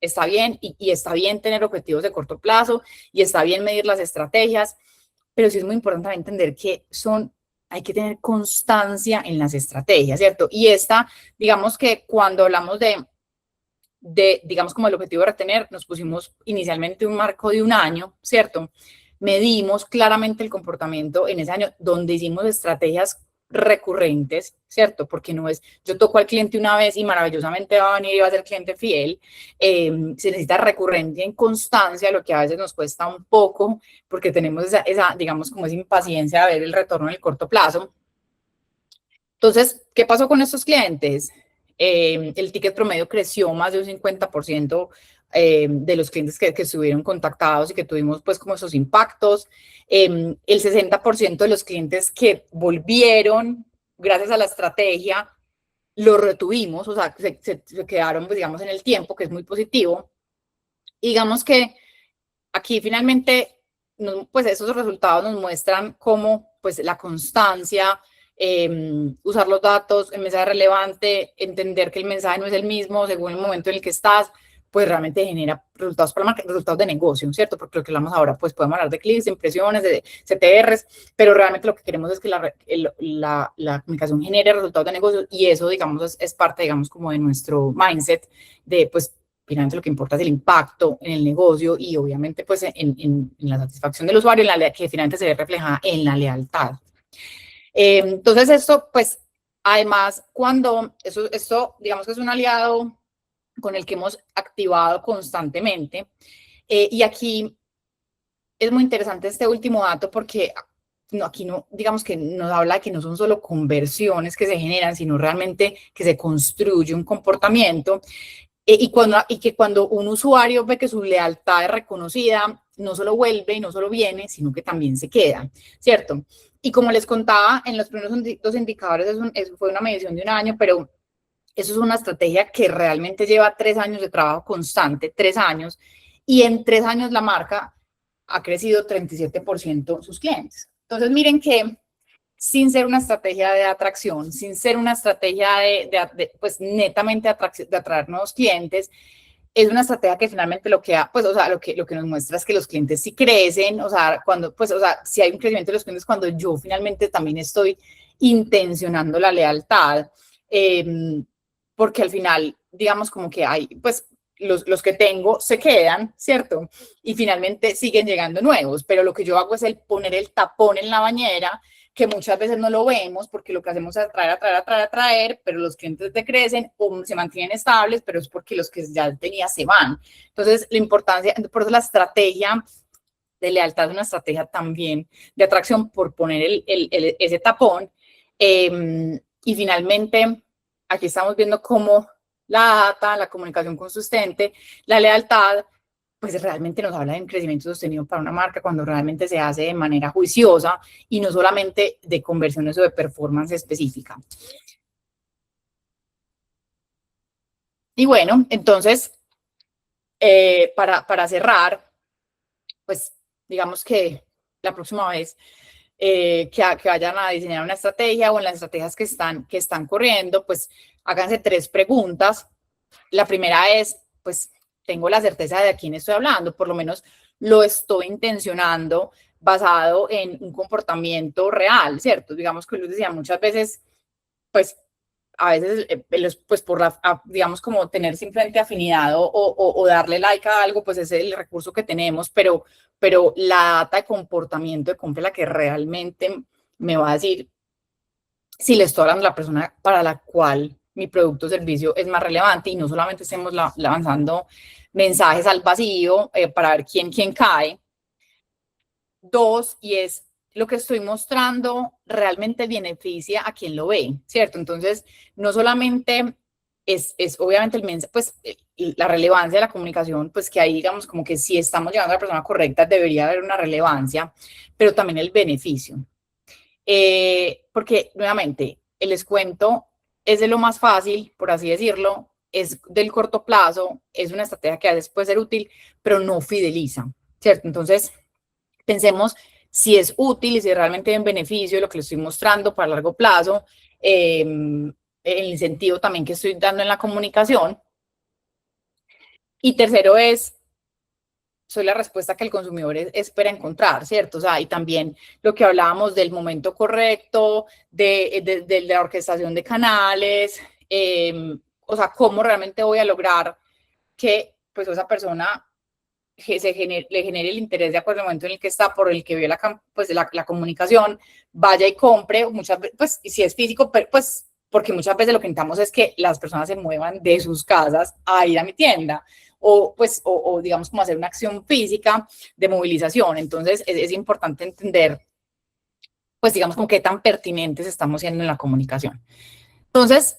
está bien, y está bien tener objetivos de corto plazo, y está bien medir las estrategias, pero sí es muy importante entender que hay que tener constancia en las estrategias, ¿cierto? Y digamos que cuando hablamos digamos, como el objetivo de retener, nos pusimos inicialmente un marco de un año, ¿cierto? medimos claramente el comportamiento en ese año donde hicimos estrategias recurrentes, ¿cierto? Porque no es, yo toco al cliente una vez y maravillosamente va a venir y va a ser cliente fiel. Se necesita recurrencia en constancia, lo que a veces nos cuesta un poco porque tenemos esa, digamos, como esa impaciencia de ver el retorno en el corto plazo. Entonces, ¿qué pasó con estos clientes? El ticket promedio creció más de un 50% de los clientes que estuvieron contactados y que tuvimos pues como esos impactos. El 60% de los clientes que volvieron gracias a la estrategia, lo retuvimos, o sea, se quedaron pues digamos en el tiempo, que es muy positivo. Y digamos que aquí finalmente, pues esos resultados nos muestran cómo pues la constancia, usar los datos, el mensaje relevante, entender que el mensaje no es el mismo según el momento en el que estás, pues realmente genera resultados para la marca, resultados de negocio, ¿cierto? Porque lo que hablamos ahora, pues podemos hablar de clics, de impresiones, de CTRs, pero realmente lo que queremos es que la comunicación genere resultados de negocio y eso, digamos, es parte, digamos, como de nuestro mindset de, pues, finalmente lo que importa es el impacto en el negocio y obviamente pues en la satisfacción del usuario, que finalmente se ve reflejada en la lealtad. Entonces esto pues además cuando esto digamos que es un aliado con el que hemos activado constantemente y aquí es muy interesante este último dato porque aquí no, digamos que nos habla de que no son solo conversiones que se generan, sino realmente que se construye un comportamiento. Y que cuando un usuario ve que su lealtad es reconocida, no solo vuelve y no solo viene, sino que también se queda, ¿cierto? Y como les contaba, en los primeros dos indicadores fue una medición de un año, pero eso es una estrategia que realmente lleva 3 años de trabajo constante, 3 años, y en 3 años la marca ha crecido 37% sus clientes. Entonces, miren que sin ser una estrategia de atracción, sin ser una estrategia pues netamente de atraer nuevos clientes, es una estrategia que finalmente lo que pues, o sea, lo que nos muestra es que los clientes sí crecen, o sea, cuando, pues, o sea, si hay un crecimiento de los clientes cuando yo finalmente también estoy intencionando la lealtad, porque al final, digamos, como que hay, pues, los que tengo se quedan, ¿cierto? Y finalmente siguen llegando nuevos, pero lo que yo hago es el poner el tapón en la bañera, que muchas veces no lo vemos porque lo que hacemos es atraer, pero los clientes te crecen o se mantienen estables, pero es porque los que ya tenías se van. Entonces, la importancia, por eso la estrategia de lealtad es una estrategia también de atracción por poner ese tapón. Y finalmente, aquí estamos viendo cómo la data, la comunicación consistente, la lealtad, pues realmente nos habla de un crecimiento sostenido para una marca cuando realmente se hace de manera juiciosa y no solamente de conversiones o de performance específica. Y bueno, entonces, para cerrar, pues digamos que la próxima vez que vayan a diseñar una estrategia o en las estrategias que están corriendo, pues háganse 3 preguntas. La primera es, pues, tengo la certeza de a quién estoy hablando, por lo menos lo estoy intencionando basado en un comportamiento real, ¿cierto? Digamos que Luis decía, muchas veces, pues, a veces, pues, digamos, como tener simplemente afinidad o darle like a algo, pues es el recurso que tenemos, pero la data de comportamiento de compra la que realmente me va a decir si le estoy hablando a la persona para la cual mi producto o servicio es más relevante y no solamente estemos lanzando mensajes al vacío para ver quién cae. 2, y es lo que estoy mostrando realmente beneficia a quien lo ve, ¿cierto? Entonces, no solamente es obviamente el mensaje, pues la relevancia de la comunicación, pues que ahí digamos como que si estamos llegando a la persona correcta debería haber una relevancia, pero también el beneficio. Porque nuevamente, el descuento es de lo más fácil, por así decirlo, es del corto plazo, es una estrategia que a veces puede ser útil, pero no fideliza, ¿cierto? Entonces, pensemos si es útil y si realmente hay un beneficio lo que le estoy mostrando para largo plazo, el incentivo también que estoy dando en la comunicación. Y tercero es, soy la respuesta que el consumidor espera encontrar, ¿cierto? O sea, y también lo que hablábamos del momento correcto, de la orquestación de canales, o sea, cómo realmente voy a lograr que pues esa persona le genere el interés de acuerdo al momento en el que está, por el que vio pues, la comunicación, vaya y compre, muchas veces, pues, si es físico, pues, porque muchas veces lo que intentamos es que las personas se muevan de sus casas a ir a mi tienda, o pues, o digamos como hacer una acción física de movilización. Entonces, es importante entender, pues, digamos, con qué tan pertinentes estamos siendo en la comunicación. Entonces,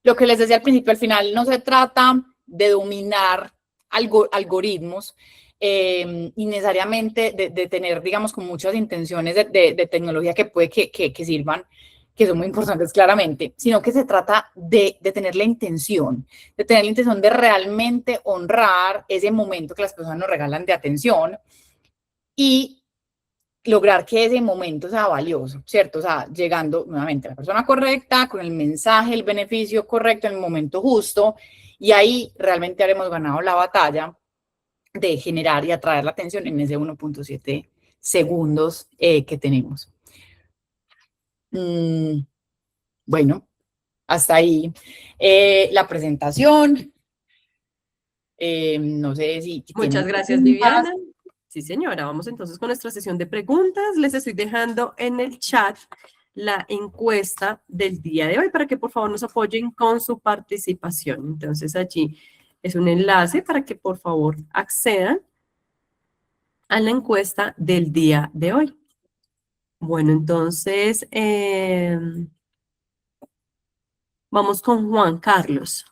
lo que les decía al principio, al final no se trata de dominar algoritmos y necesariamente de tener, digamos, con muchas intenciones de tecnología que puede que sirvan, que son muy importantes claramente, sino que se trata de tener la intención, de realmente honrar ese momento que las personas nos regalan de atención y lograr que ese momento sea valioso, ¿cierto? O sea, llegando nuevamente a la persona correcta, con el mensaje, el beneficio correcto en el momento justo, y ahí realmente habremos ganado la batalla de generar y atraer la atención en ese 1.7 segundos que tenemos. Bueno, hasta ahí la presentación. No sé si Muchas tienen gracias, preguntas. Viviana. Sí, señora. Vamos entonces con nuestra sesión de preguntas. Les estoy dejando en el chat la encuesta del día de hoy para que por favor nos apoyen con su participación. Entonces allí es un enlace para que por favor accedan a la encuesta del día de hoy. Bueno, entonces vamos con Juan Carlos.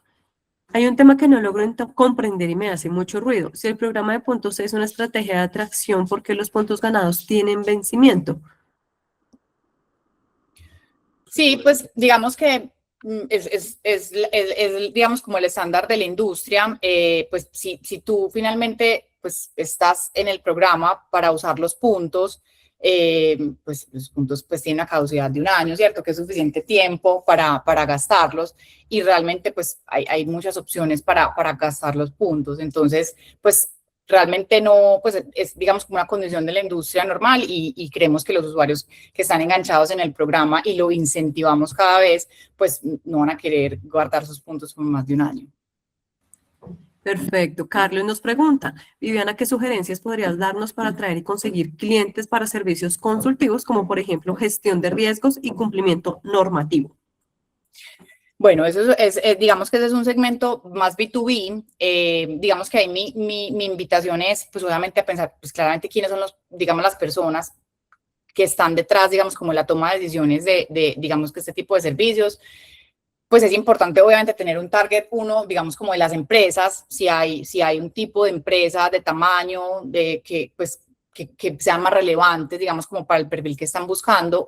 Hay un tema que no logro comprender y me hace mucho ruido. Si el programa de puntos es una estrategia de atracción, ¿por qué los puntos ganados tienen vencimiento? Sí, pues digamos que digamos, como el estándar de la industria. Pues si tú finalmente pues, estás en el programa para usar los puntos, pues los puntos pues tienen una caducidad de 1 año, ¿cierto? Que es suficiente tiempo para gastarlos, y realmente pues hay muchas opciones para gastar los puntos. Entonces, pues realmente no, pues es digamos como una condición de la industria normal, y creemos que los usuarios que están enganchados en el programa y lo incentivamos cada vez, pues no van a querer guardar sus puntos por más de 1 año. Perfecto. Carlos nos pregunta, Viviana, ¿qué sugerencias podrías darnos para atraer y conseguir clientes para servicios consultivos, como por ejemplo gestión de riesgos y cumplimiento normativo? Bueno, eso digamos que ese es un segmento más B2B. Digamos que ahí mi invitación es, pues obviamente a pensar, pues claramente quiénes son digamos, las personas que están detrás, digamos, como la toma de decisiones digamos, que este tipo de servicios. Pues es importante obviamente tener un target, digamos, como de las empresas, si hay un tipo de empresa de tamaño, pues, que sea más relevante, digamos, como para el perfil que están buscando,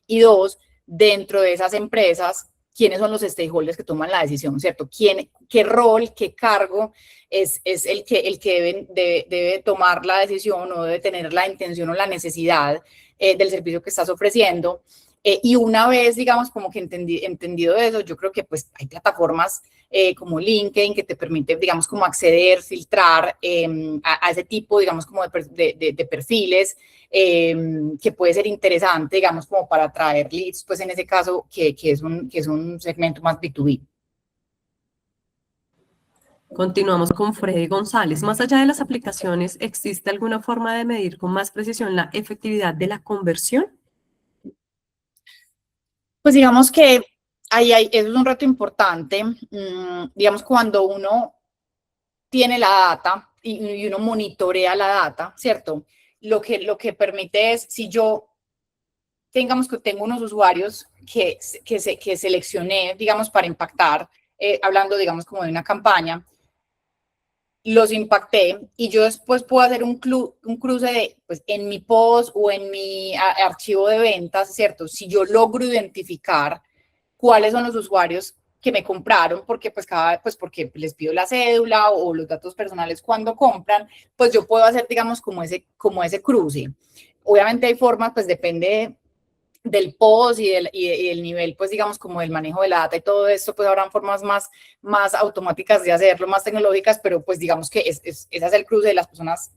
y dos, dentro de esas empresas, quiénes son los stakeholders que toman la decisión, ¿cierto? Qué rol, qué cargo es el que debe tomar la decisión, o debe tener la intención o la necesidad del servicio que estás ofreciendo. Y una vez, digamos, como que entendido eso, yo creo que pues hay plataformas como LinkedIn que te permite, digamos, como acceder, filtrar a ese tipo, digamos, como de perfiles, que puede ser interesante, digamos, como para atraer leads, pues en ese caso, que es un segmento más B2B. Continuamos con Freddy González. Más allá de las aplicaciones, ¿existe alguna forma de medir con más precisión la efectividad de la conversión? Pues digamos que eso es un reto importante. Digamos, cuando uno tiene la data y uno monitorea la data, ¿cierto? Lo que permite es, si yo, digamos que tengo unos usuarios que seleccioné, digamos, para impactar, hablando, digamos, como de una campaña, los impacté, y yo después puedo hacer un cruce de, pues, en mi post o en mi archivo de ventas, ¿cierto? Si yo logro identificar cuáles son los usuarios que me compraron, porque porque les pido la cédula o los datos personales cuando compran, pues yo puedo hacer, digamos, como ese cruce. Obviamente hay formas, pues depende del post y del nivel, pues digamos, como del manejo de la data y todo esto, pues habrán formas más automáticas de hacerlo, más tecnológicas, pero pues digamos que ese es el cruce de las personas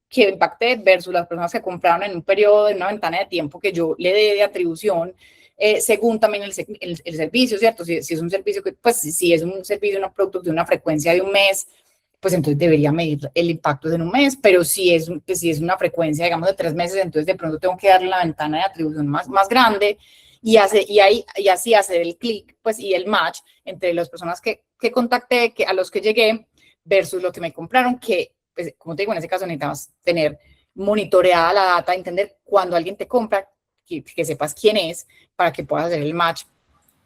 que impacté versus las personas que compraron en un periodo, en una ventana de tiempo que yo le dé de atribución, según también el servicio, ¿cierto? Si es un servicio que, pues si es un servicio, un producto de una frecuencia de un mes, pues entonces debería medir el impacto en un mes, pero pues, si es una frecuencia, digamos, de 3 meses, entonces de pronto tengo que darle la ventana de atribución más grande y así hacer el clic, pues, y el match entre las personas que contacté, a los que llegué, versus lo que me compraron, que, pues, como te digo, en ese caso necesitamos tener monitoreada la data, entender cuando alguien te compra, que sepas quién es, para que puedas hacer el match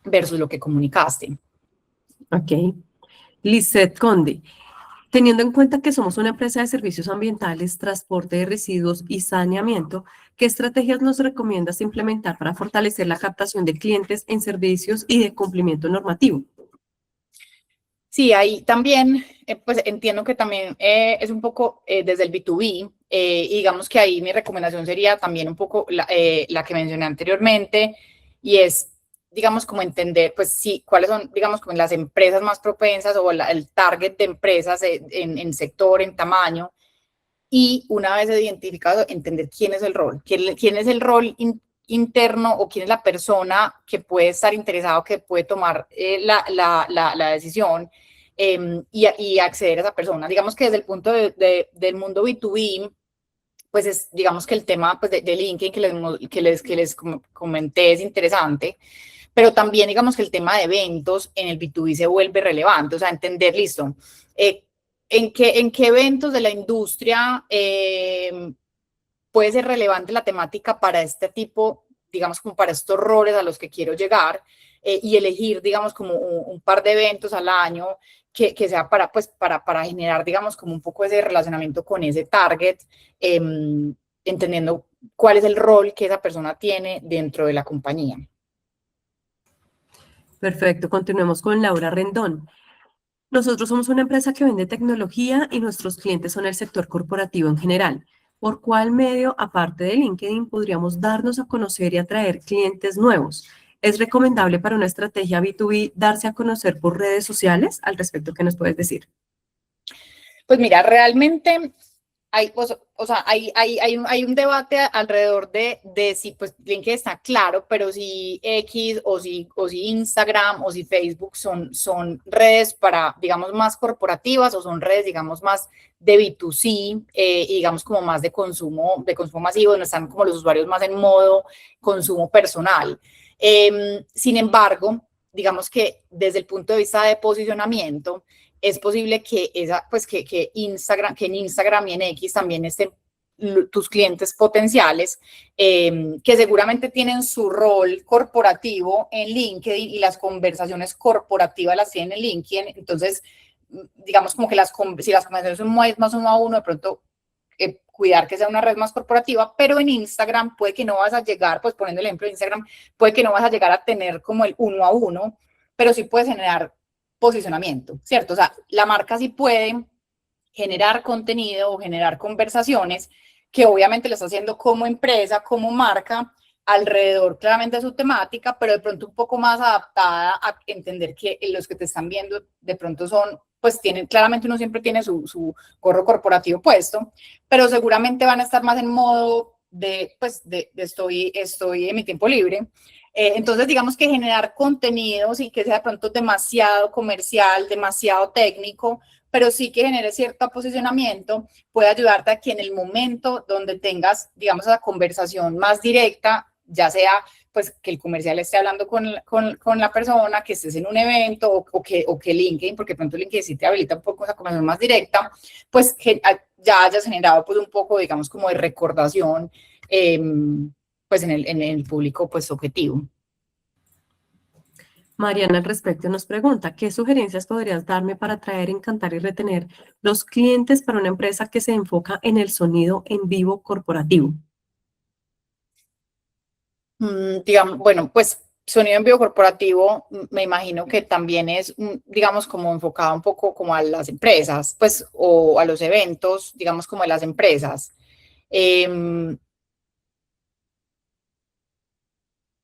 versus lo que comunicaste. Ok. Lisette Conde. Teniendo en cuenta que somos una empresa de servicios ambientales, transporte de residuos y saneamiento, ¿qué estrategias nos recomiendas implementar para fortalecer la captación de clientes en servicios y de cumplimiento normativo? Sí, ahí también, pues entiendo que también es un poco desde el B2B, y digamos que ahí mi recomendación sería también un poco la que mencioné anteriormente, y es, digamos, como entender, pues sí, cuáles son, digamos, como las empresas más propensas o el target de empresas en sector, en tamaño, y una vez identificado, entender quién es el rol, quién es el rol interno o quién es la persona que puede estar interesado, que puede tomar la decisión, y acceder a esa persona. Digamos que desde el punto del mundo B2B, pues es, digamos que el tema pues, de LinkedIn que les comenté es interesante, pero también digamos que el tema de eventos en el B2B se vuelve relevante, o sea, entender, listo, eh, en qué eventos de la industria puede ser relevante la temática para este tipo, digamos, como para estos roles a los que quiero llegar, y elegir, digamos, como un par de eventos al año que sea pues, para generar, digamos, como un poco ese relacionamiento con ese target, eh, entendiendo cuál es el rol que esa persona tiene dentro de la compañía. Perfecto, continuemos con Laura Rendón. Nosotros somos una empresa que vende tecnología y nuestros clientes son el sector corporativo en general. ¿Por cuál medio, aparte de LinkedIn, podríamos darnos a conocer y atraer clientes nuevos? ¿Es recomendable para una estrategia B2B darse a conocer por redes sociales? Al respecto, ¿qué nos puedes decir? Pues mira, realmente hay un debate alrededor de si pues LinkedIn está claro, pero si X o si Instagram o si Facebook son redes para, digamos, más corporativas o son redes, digamos, más de B2C, y digamos como más de consumo masivo, donde están como los usuarios más en modo consumo personal. Sin embargo, digamos que desde el punto de vista de posicionamiento, es posible que en Instagram y en X también estén tus clientes potenciales, que seguramente tienen su rol corporativo en LinkedIn y las conversaciones corporativas las tienen en LinkedIn. Entonces, digamos como que si las conversaciones son más uno a uno, de pronto cuidar que sea una red más corporativa, pero en Instagram puede que no vas a llegar, pues poniendo el ejemplo de Instagram, puede que no vas a llegar a tener como el uno a uno, pero sí puedes generar posicionamiento, ¿cierto? O sea, la marca sí puede generar contenido o generar conversaciones que obviamente lo está haciendo como empresa, como marca, alrededor claramente de su temática, pero de pronto un poco más adaptada a entender que los que te están viendo de pronto pues tienen, claramente uno siempre tiene su gorro corporativo puesto, pero seguramente van a estar más en modo de estoy en mi tiempo libre. Entonces, digamos que generar contenido sin que sea de pronto demasiado comercial, demasiado técnico, pero sí que genere cierto posicionamiento, puede ayudarte a que en el momento donde tengas, digamos, esa conversación más directa, ya sea pues que el comercial esté hablando con la persona, que estés en un evento o que LinkedIn, porque de pronto LinkedIn sí te habilita un poco esa conversación más directa, pues que ya hayas generado pues un poco, digamos, como de recordación, pues en el público pues objetivo. Mariana al respecto nos pregunta, ¿qué sugerencias podrías darme para atraer, encantar y retener los clientes para una empresa que se enfoca en el sonido en vivo corporativo? Digamos, bueno, pues sonido en vivo corporativo, me imagino que también es, digamos, como enfocado un poco como a las empresas, pues, o a los eventos, digamos, como de las empresas. Em,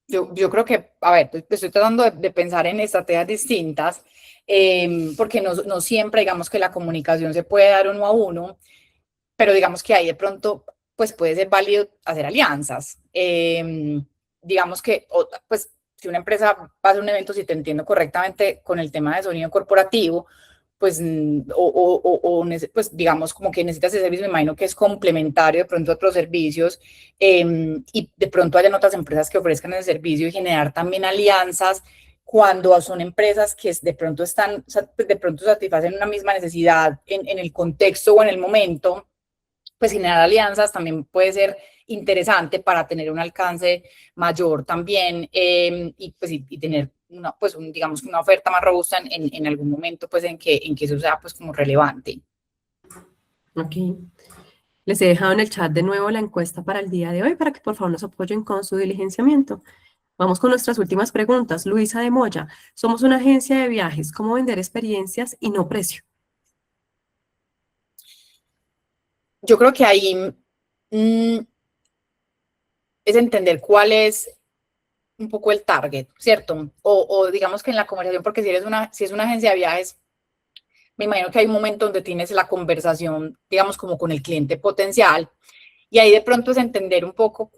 yo creo que, a ver, estoy tratando de pensar en estrategias distintas, porque no siempre, digamos, que la comunicación se puede dar uno a uno, pero digamos que ahí de pronto, pues puede ser válido hacer alianzas. Digamos que, pues, si una empresa va a hacer un evento, si te entiendo correctamente, con el tema de sonido corporativo, pues, pues digamos como que necesitas ese servicio, me imagino que es complementario de pronto a otros servicios, y de pronto hayan otras empresas que ofrezcan ese servicio y generar también alianzas cuando son empresas que de pronto de pronto satisfacen una misma necesidad en el contexto o en el momento, pues generar alianzas también puede ser interesante para tener un alcance mayor también, y, pues, y tener una, pues, digamos, una oferta más robusta en algún momento, pues, en que eso sea, pues, como relevante. Ok. Les he dejado en el chat de nuevo la encuesta para el día de hoy para que por favor nos apoyen con su diligenciamiento. Vamos con nuestras últimas preguntas. Luisa de Moya, somos una agencia de viajes. ¿Cómo vender experiencias y no precio? Yo creo que ahí es entender cuál es un poco el target, ¿cierto? O digamos que en la conversación, porque si es una agencia de viajes, me imagino que hay un momento donde tienes la conversación, digamos, como con el cliente potencial, y ahí de pronto es entender un poco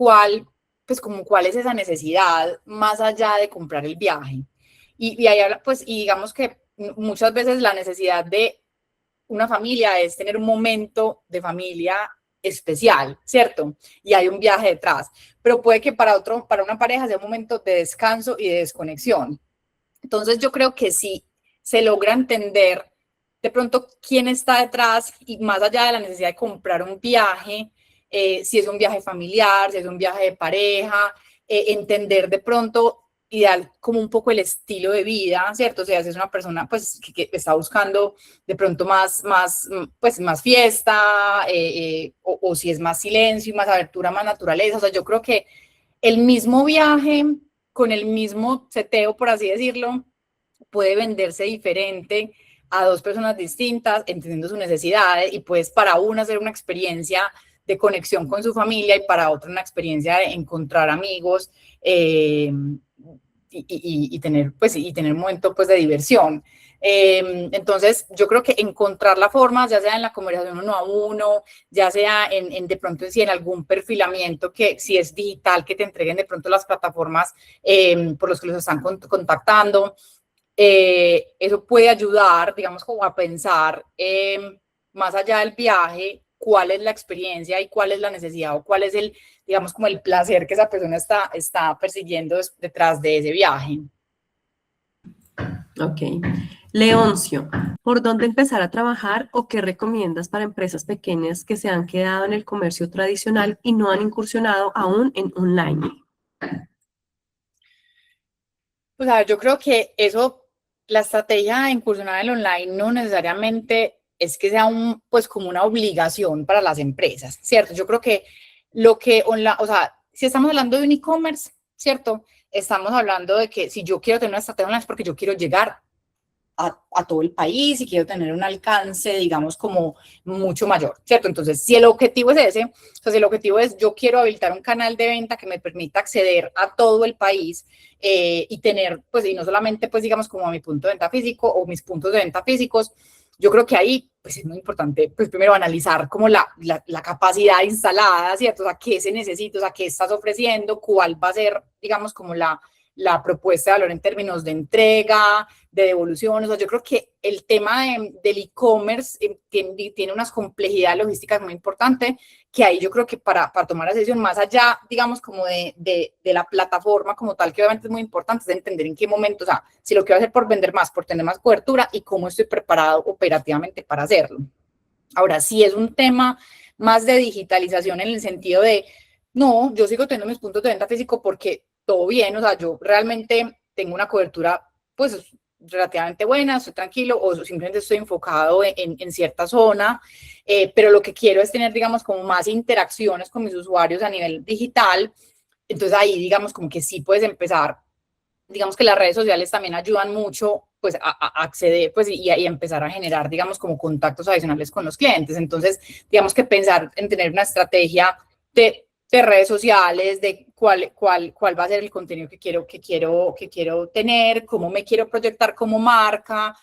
pues como cuál es esa necesidad más allá de comprar el viaje. Y ahí habla, pues, y digamos que muchas veces la necesidad de una familia es tener un momento de familia especial, ¿cierto? Y hay un viaje detrás, pero puede que para una pareja sea un momento de descanso y de desconexión. Entonces yo creo que si se logra entender de pronto quién está detrás y más allá de la necesidad de comprar un viaje, si es un viaje familiar, si es un viaje de pareja, entender de pronto ideal como un poco el estilo de vida, ¿cierto? O sea, si es una persona pues que está buscando de pronto pues, más fiesta, o si es más silencio, más abertura, más naturaleza. O sea, yo creo que el mismo viaje con el mismo seteo, por así decirlo, puede venderse diferente a dos personas distintas, entendiendo sus necesidades, y pues para una ser una experiencia de conexión con su familia y para otra una experiencia de encontrar amigos, y tener, pues, y tener un momento pues de diversión. Entonces, yo creo que encontrar la forma, ya sea en la conversación uno a uno, ya sea de pronto en algún perfilamiento que si es digital, que te entreguen de pronto las plataformas por los que los están contactando, eso puede ayudar, digamos, como a pensar más allá del viaje, cuál es la experiencia y cuál es la necesidad o cuál es el, digamos, como el placer que esa persona está persiguiendo detrás de ese viaje. Ok. Leoncio, ¿por dónde empezar a trabajar o qué recomiendas para empresas pequeñas que se han quedado en el comercio tradicional y no han incursionado aún en online? Pues a ver, yo creo que la estrategia de incursionar en el online no necesariamente es que sea pues como una obligación para las empresas, ¿cierto? Yo creo que o sea, si estamos hablando de un e-commerce, ¿cierto? Estamos hablando de que si yo quiero tener una estrategia online es porque yo quiero llegar a todo el país y quiero tener un alcance, digamos, como mucho mayor, ¿cierto? Entonces, si el objetivo es ese, o sea, si el objetivo es yo quiero habilitar un canal de venta que me permita acceder a todo el país, y tener, pues, y no solamente, pues, digamos, como a mi punto de venta físico o mis puntos de venta físicos, yo creo que ahí, pues, es muy importante, pues, primero analizar como la capacidad instalada, ¿cierto? O sea, qué se necesita, o sea, qué estás ofreciendo, cuál va a ser, digamos, como la propuesta de valor en términos de entrega, de devolución. O sea, yo creo que el tema del e-commerce tiene unas complejidades logísticas muy importantes, que ahí yo creo que para tomar la decisión más allá, digamos, como de la plataforma como tal, que obviamente es muy importante, es entender en qué momento, o sea, si lo quiero hacer por vender más, por tener más cobertura y cómo estoy preparado operativamente para hacerlo. Ahora, si es un tema más de digitalización en el sentido de, no, yo sigo teniendo mis puntos de venta físico porque todo bien, o sea, yo realmente tengo una cobertura, pues, relativamente buena, estoy tranquilo o simplemente estoy enfocado en cierta zona, pero lo que quiero es tener, digamos, como más interacciones con mis usuarios a nivel digital. Entonces ahí, digamos, como que sí puedes empezar, digamos que las redes sociales también ayudan mucho, pues, a acceder, pues, y empezar a generar, digamos, como contactos adicionales con los clientes. Entonces, digamos que pensar en tener una estrategia de redes sociales, de cuál va a ser el contenido que quiero tener, cómo me quiero proyectar como marca,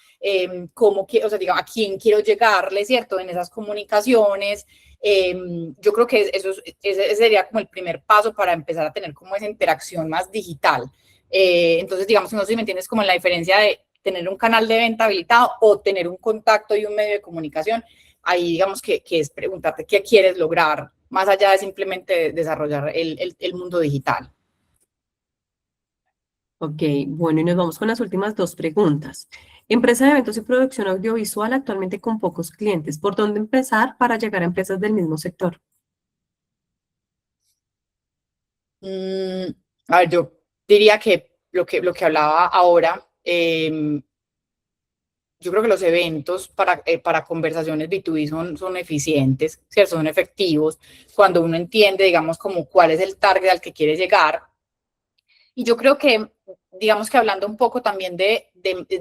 o sea, digamos, a quién quiero llegarle, ¿cierto? En esas comunicaciones. Yo creo que ese sería como el primer paso para empezar a tener como esa interacción más digital. Entonces, digamos, no sé si me entiendes como en la diferencia de tener un canal de venta habilitado o tener un contacto y un medio de comunicación. Ahí digamos que es preguntarte qué quieres lograr, más allá de simplemente desarrollar el mundo digital. Ok, bueno, y nos vamos con las últimas dos preguntas. Empresa de eventos y producción audiovisual actualmente con pocos clientes. ¿Por dónde empezar para llegar a empresas del mismo sector? Mm, a ver, yo diría que lo que hablaba ahora, yo creo que los eventos para conversaciones B2B son eficientes, ¿cierto? Son efectivos cuando uno entiende, digamos, como cuál es el target al que quiere llegar. Y yo creo que, digamos que hablando un poco también de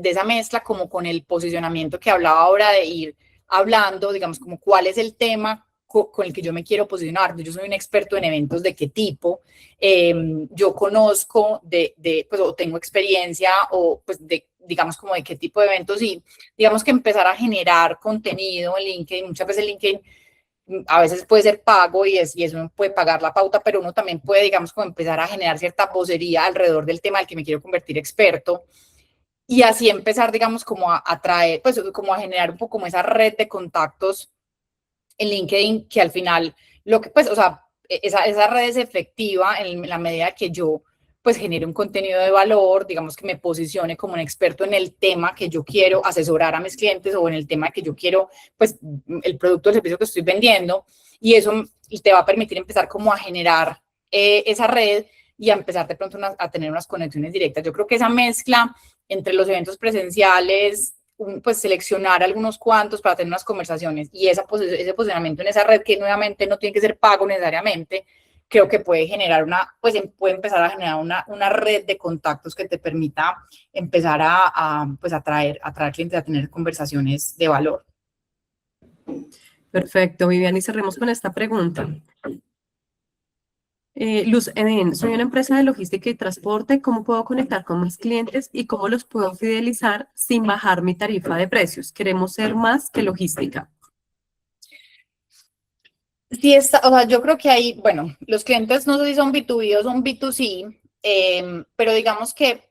esa mezcla como con el posicionamiento que hablaba ahora de ir hablando, digamos, como cuál es el tema con el que yo me quiero posicionar. Yo soy un experto en eventos de qué tipo, yo conozco pues, o tengo experiencia o pues digamos como de qué tipo de eventos y digamos que empezar a generar contenido en LinkedIn. Muchas veces LinkedIn a veces puede ser pago y eso puede pagar la pauta, pero uno también puede, digamos, como empezar a generar cierta vocería alrededor del tema del que me quiero convertir experto y así empezar, digamos, como a atraer, pues como a generar un poco como esa red de contactos en LinkedIn que al final, lo que, pues, o sea, esa red es efectiva en la medida que yo pues genere un contenido de valor, digamos que me posicione como un experto en el tema que yo quiero asesorar a mis clientes o en el tema que yo quiero, pues el producto o el servicio que estoy vendiendo y eso te va a permitir empezar como a generar esa red y a empezar de pronto a tener unas conexiones directas. Yo creo que esa mezcla entre los eventos presenciales, pues seleccionar algunos cuantos para tener unas conversaciones y ese posicionamiento en esa red que nuevamente no tiene que ser pago necesariamente, creo que puede generar pues puede empezar a generar una red de contactos que te permita empezar pues atraer clientes, a tener conversaciones de valor. Perfecto, Viviana, y cerremos con esta pregunta. Luz Eden, soy una empresa de logística y transporte. ¿Cómo puedo conectar con mis clientes y cómo los puedo fidelizar sin bajar mi tarifa de precios? Queremos ser más que logística. Sí, o sea, yo creo que hay, bueno, los clientes no sé si son B2B o son B2C, pero digamos que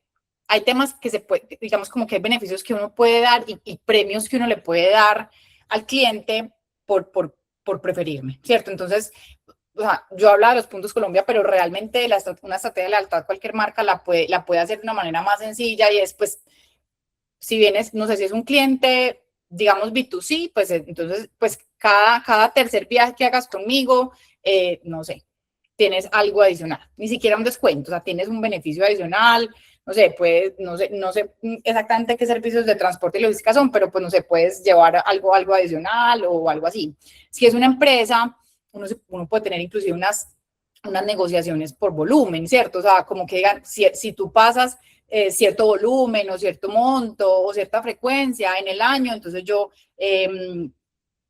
hay temas que se puede, digamos como que hay beneficios que uno puede dar y premios que uno le puede dar al cliente por preferirme, ¿cierto? Entonces, o sea, yo hablaba de los puntos Colombia, pero realmente una estrategia de lealtad cualquier marca la puede hacer de una manera más sencilla y es, pues, si vienes, no sé si es un cliente, digamos B2C, pues entonces, pues cada tercer viaje que hagas conmigo, no sé, tienes algo adicional, ni siquiera un descuento, o sea, tienes un beneficio adicional, no sé, no sé exactamente qué servicios de transporte y logística son, pero pues no sé, puedes llevar algo adicional o algo así. Si es una empresa, uno puede tener inclusive unas negociaciones por volumen, ¿cierto? O sea, como que digan, si tú pasas cierto volumen o cierto monto o cierta frecuencia en el año, entonces yo,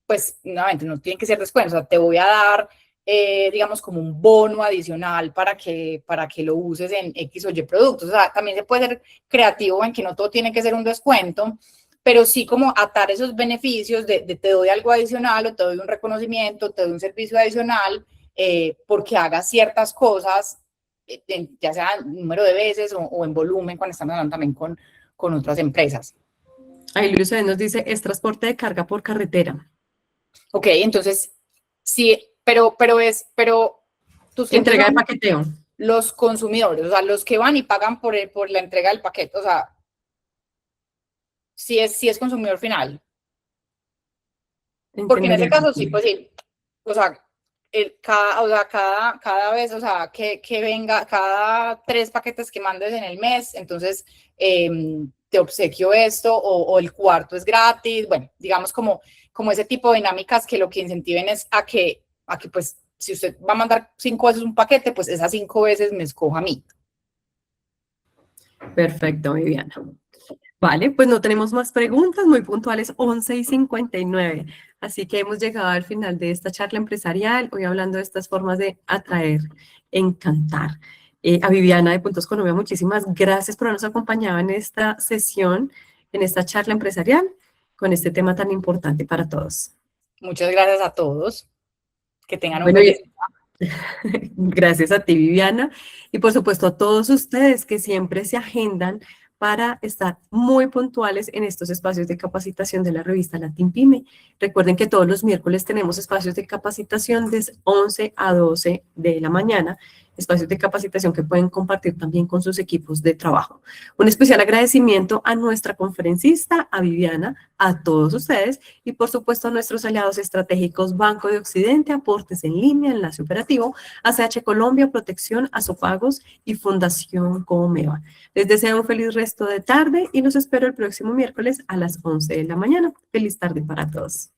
pues, nuevamente, no tiene que ser descuento, o sea, te voy a dar, digamos, como un bono adicional para que lo uses en X o Y productos. O sea, también se puede ser creativo en que no todo tiene que ser un descuento, pero sí como atar esos beneficios de te doy algo adicional o te doy un reconocimiento, te doy un servicio adicional, porque hagas ciertas cosas, ya sea en número de veces o en volumen, cuando estamos hablando también con otras empresas. Ahí Luis Eden nos dice, es transporte de carga por carretera. Ok, entonces, sí, pero tus clientes Entrega de son paqueteo. los consumidores, o sea, los que van y pagan por la entrega del paquete, o sea, sí es consumidor final. Porque en ese Entendería. caso sí, pues sí, o sea, cada vez, o sea, que venga, cada 3 paquetes que mandes en el mes, entonces te obsequio esto o el cuarto es gratis, bueno, digamos como ese tipo de dinámicas que lo que incentiven es a que pues si usted va a mandar 5 veces un paquete, pues esas 5 veces me escoja a mí. Perfecto, Viviana. Vale, pues no tenemos más preguntas, muy puntuales, 11:59. Así que hemos llegado al final de esta charla empresarial, hoy hablando de estas formas de atraer, encantar. A Viviana de Puntos Colombia, muchísimas gracias por habernos acompañado en esta sesión, en esta charla empresarial, con este tema tan importante para todos. Muchas gracias a todos, que tengan un Bueno, feliz día. gracias a ti, Viviana, y por supuesto a todos ustedes que siempre se agendan para estar muy puntuales en estos espacios de capacitación de la revista Latin Pyme. Recuerden que todos los miércoles tenemos espacios de capacitación de 11 a 12 de la mañana, espacios de capacitación que pueden compartir también con sus equipos de trabajo. Un especial agradecimiento a nuestra conferencista, a Viviana, a todos ustedes y por supuesto a nuestros aliados estratégicos Banco de Occidente, Aportes en Línea, Enlace Operativo, ACH Colombia, Protección, Azopagos y Fundación Comeva. Les deseo un feliz resto de tarde y los espero el próximo miércoles a las 11 de la mañana. Feliz tarde para todos.